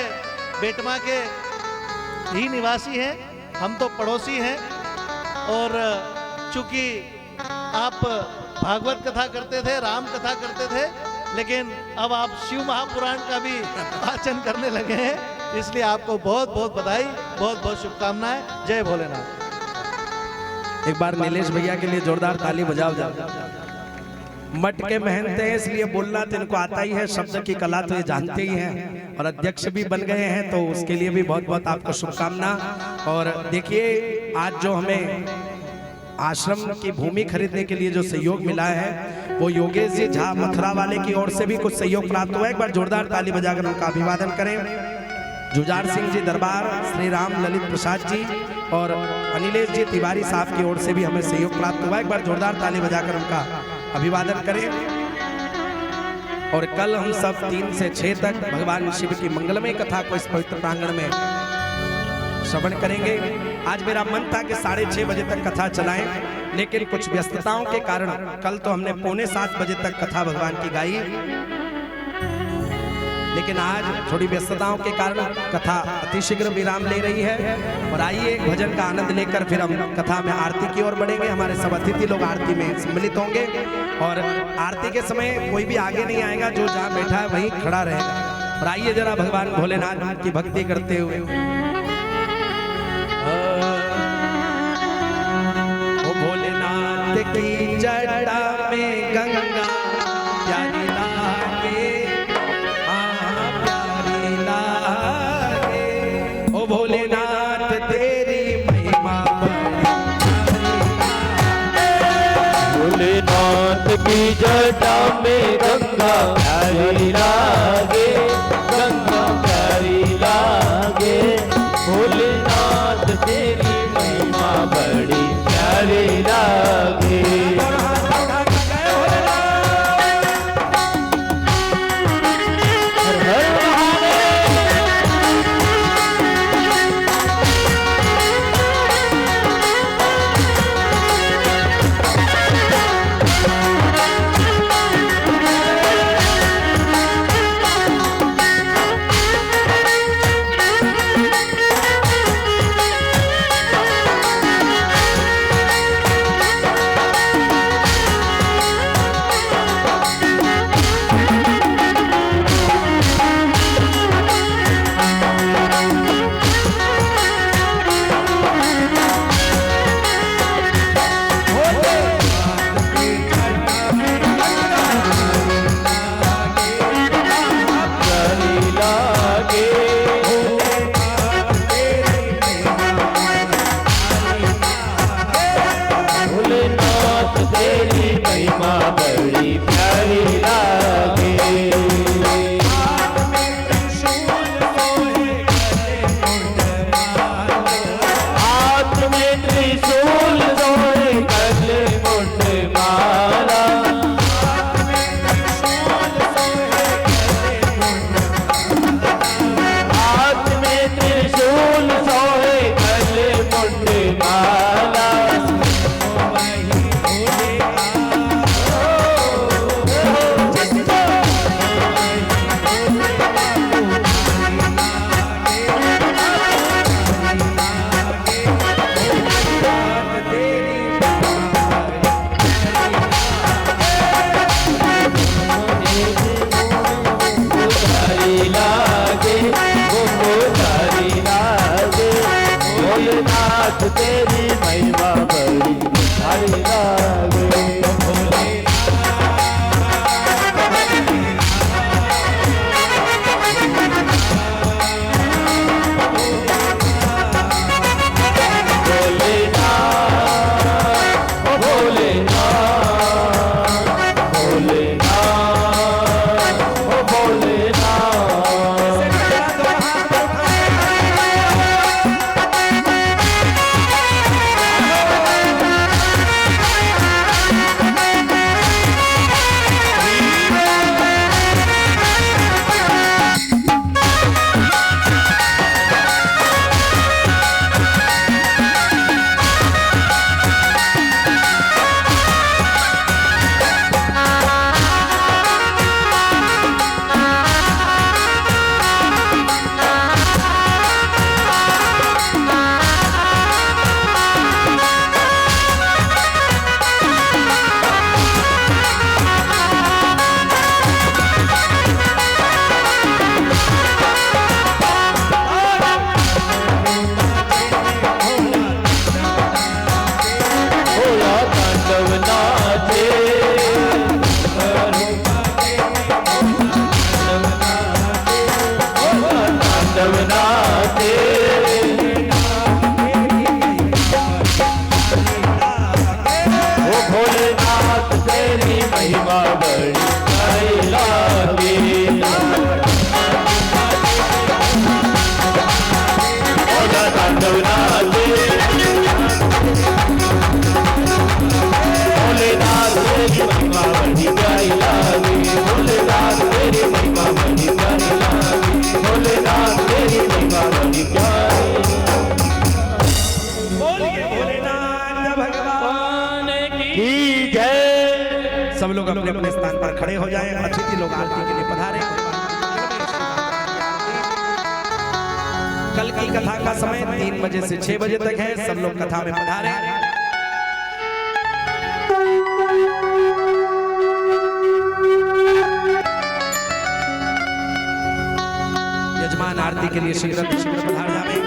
बेटमा के ही निवासी हैं, हम तो पड़ोसी हैं। और चूंकि आप भागवत कथा करते थे, राम कथा करते थे, लेकिन अब आप शिव महापुराण का भी वाचन करने लगे हैं, इसलिए आपको बहुत बहुत बधाई, बहुत बहुत शुभकामनाएं। जय भोलेनाथ। एक बार नीलेश भैया के लिए जोरदार ताली बजाओ जाओ। मठ के महंत हैं, इसलिए बोलना तो इनको आता ही है, शब्द की कला तो ये जानते ही हैं, और अध्यक्ष भी बन गए हैं, तो उसके लिए भी बहुत बहुत आपको शुभकामना। और देखिए आज जो हमें आश्रम की भूमि खरीदने के लिए जो सहयोग मिला है, वो योगेश जी झा मथुरा वाले की ओर से भी कुछ सहयोग प्राप्त हुआ है। एक बार जोरदार ताली बजाकर उनका अभिवादन करें। जुझार सिंह जी दरबार, श्री राम ललित प्रसाद जी और अनिलेश जी तिवारी साहब की ओर से भी हमें सहयोग प्राप्त हुआ है। एक बार जोरदार ताली बजाकर उनका अभिवादन करें। और कल हम सब 3 से 6 तक भगवान शिव की मंगलमय कथा को इस पवित्र प्रांगण में श्रवण करेंगे। आज मेरा मन था कि 6:30 बजे तक कथा चलाएं, लेकिन कुछ व्यस्तताओं के कारण कल तो हमने 6:45 बजे तक कथा भगवान की गाई, लेकिन आज थोड़ी व्यस्तताओं के कारण कथा अतिशीघ्र विराम ले रही है। और आइए एक भजन का आनंद लेकर फिर हम कथा में आरती की ओर बढ़ेंगे। हमारे सब अतिथि लोग आरती में सम्मिलित होंगे, और आरती के समय कोई भी आगे नहीं आएगा, जो जहाँ बैठा है वहीं खड़ा रहेगा। और आइए जरा भगवान भोलेनाथ की भक्ति करते हुए ओ भोलेनाथ की जटा में गंगा प्यारी लागे, प्यारी लागे। ओ भोलेनाथ तेरी महिमा भोलेनाथ की जटा में गंगा प्यारी लागे, गंगा प्यारी लागे। भोलेनाथ तेरी महिमा बड़ी प्यारी लागे। खड़े हो जाएं। अतिथि लोग आरती के लिए पधारे। कल की कथा का समय 3 बजे से 6 बजे तक है। सब लोग कथा में पधारे। यजमान आरती के लिए शीघ्र पधार जावे।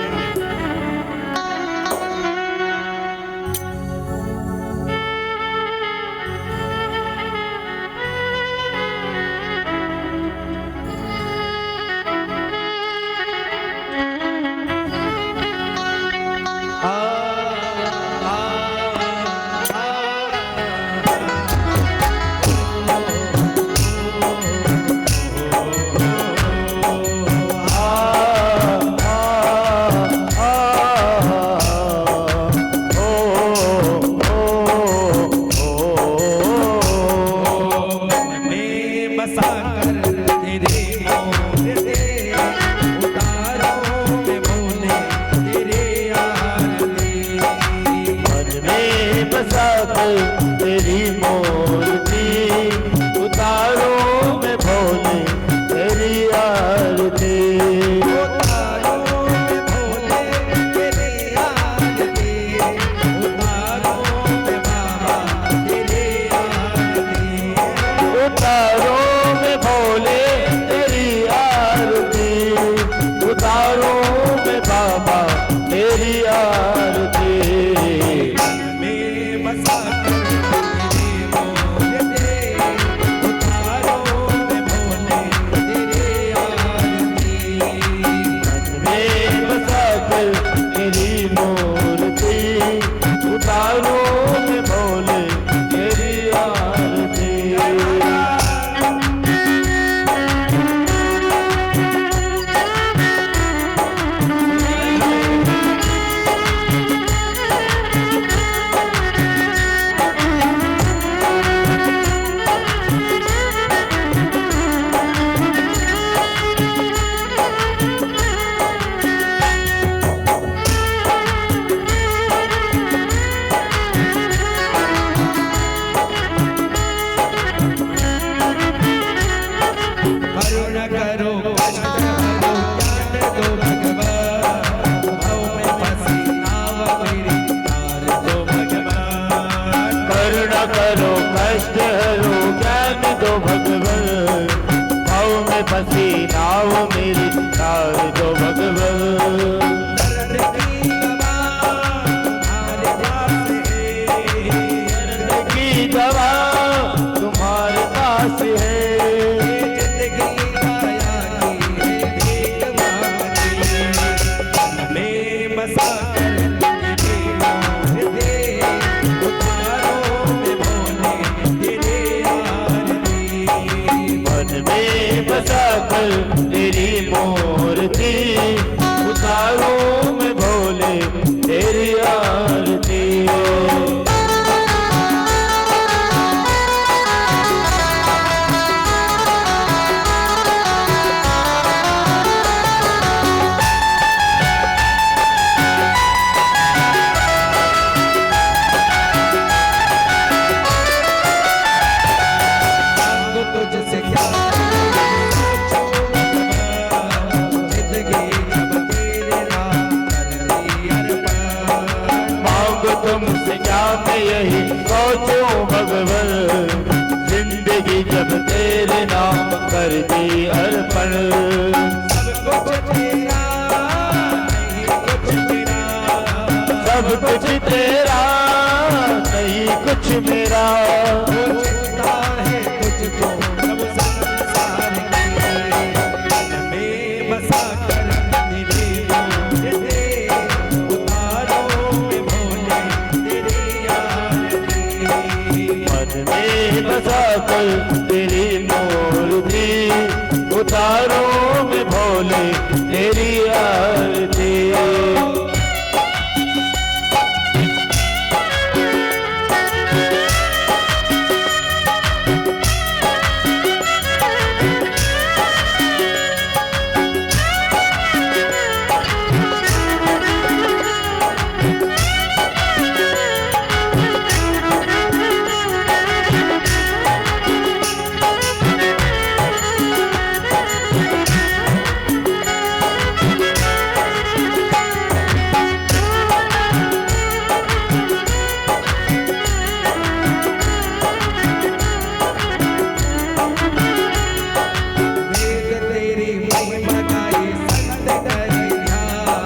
महिमा गाए संत करी ध्यान,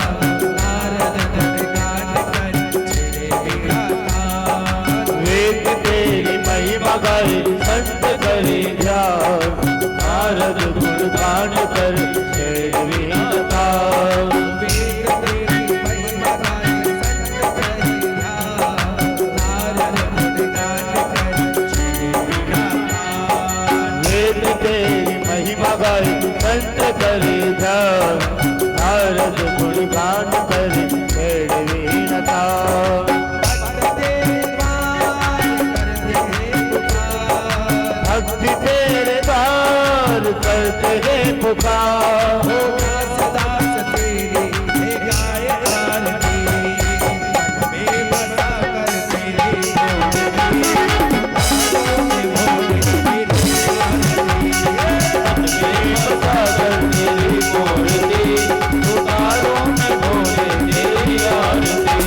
नारद गुण गान कर छेड़े वीणा तान। वेद तेरी महिमा गाए संत करे ध्यान, नारद गुण गान कर छेड़ वीणा तान। वेद तेरी महिमा गाए संत करी ध्यान, नारद गुण गान कर छेड़े वीणा तान। वेद तेरी महिमा गाए संत करे ध्यान, नारद गुण गान कर छेड़ वीणा तान। भक्त तेरे द्वार करते हैं भक्ति तेरे द्वार करते हैं पुकार, पुकार। हो दास दास तेरी हे गाय आरती, मन में बसा कर तेरी मूर्ति, सागर तेरी मूर्ति, पुकारों में भोले तेरी आरती।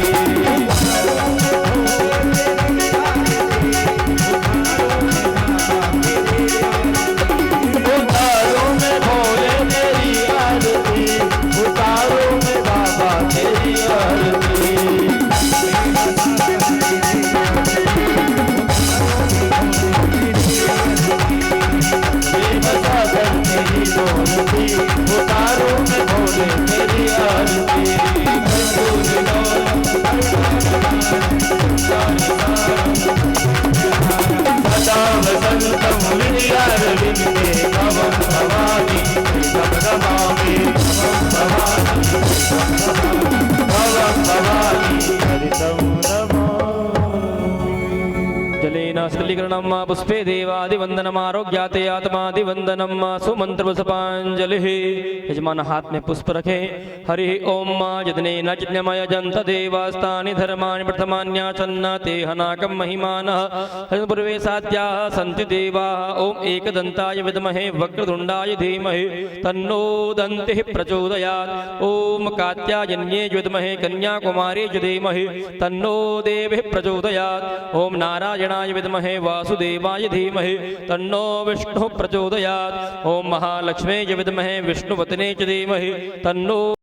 पुकारों में भोले तेरी आरती, पुकारों में बाबा तेरी आरती। सागर तेरी मूर्ति, पुकारों में भोले तेरी आरती। सदा वसंत मुनियारविंद में भवम भवानी सब रमामि, भवम भवानी हरितम नमामि। जलेन स्थलीकरणं पुष्पे देवादिवंदनमारोग्याते आत्मादिवंदनम सुमंत्रपुष्पांजलिः। यजमान हाथ में पुष्प रखे। हरि ओम यदनेन यजन्त देवास्तानि धर्माणि प्रथमान्याचन्न ते हनाकं महिमानः पूर्वे साध्याः सन्ति देवाः। ओम एकदन्ताय विद्महे वक्रतुण्डाय धीमहि तन्नो दन्तिः प्रचोदयात्। ओम कात्यायन्ये विद्महे कन्याकुमारी धीमहि तन्नो देवीः प्रचोदयात्। ओम नारायणाय विद्महे वासुदेवाय धीमहि तन्नो विष्णुः प्रचोदयात्। ओम महालक्ष्मी विद्महे विष्णुपत्नी च धीमहि तन्नो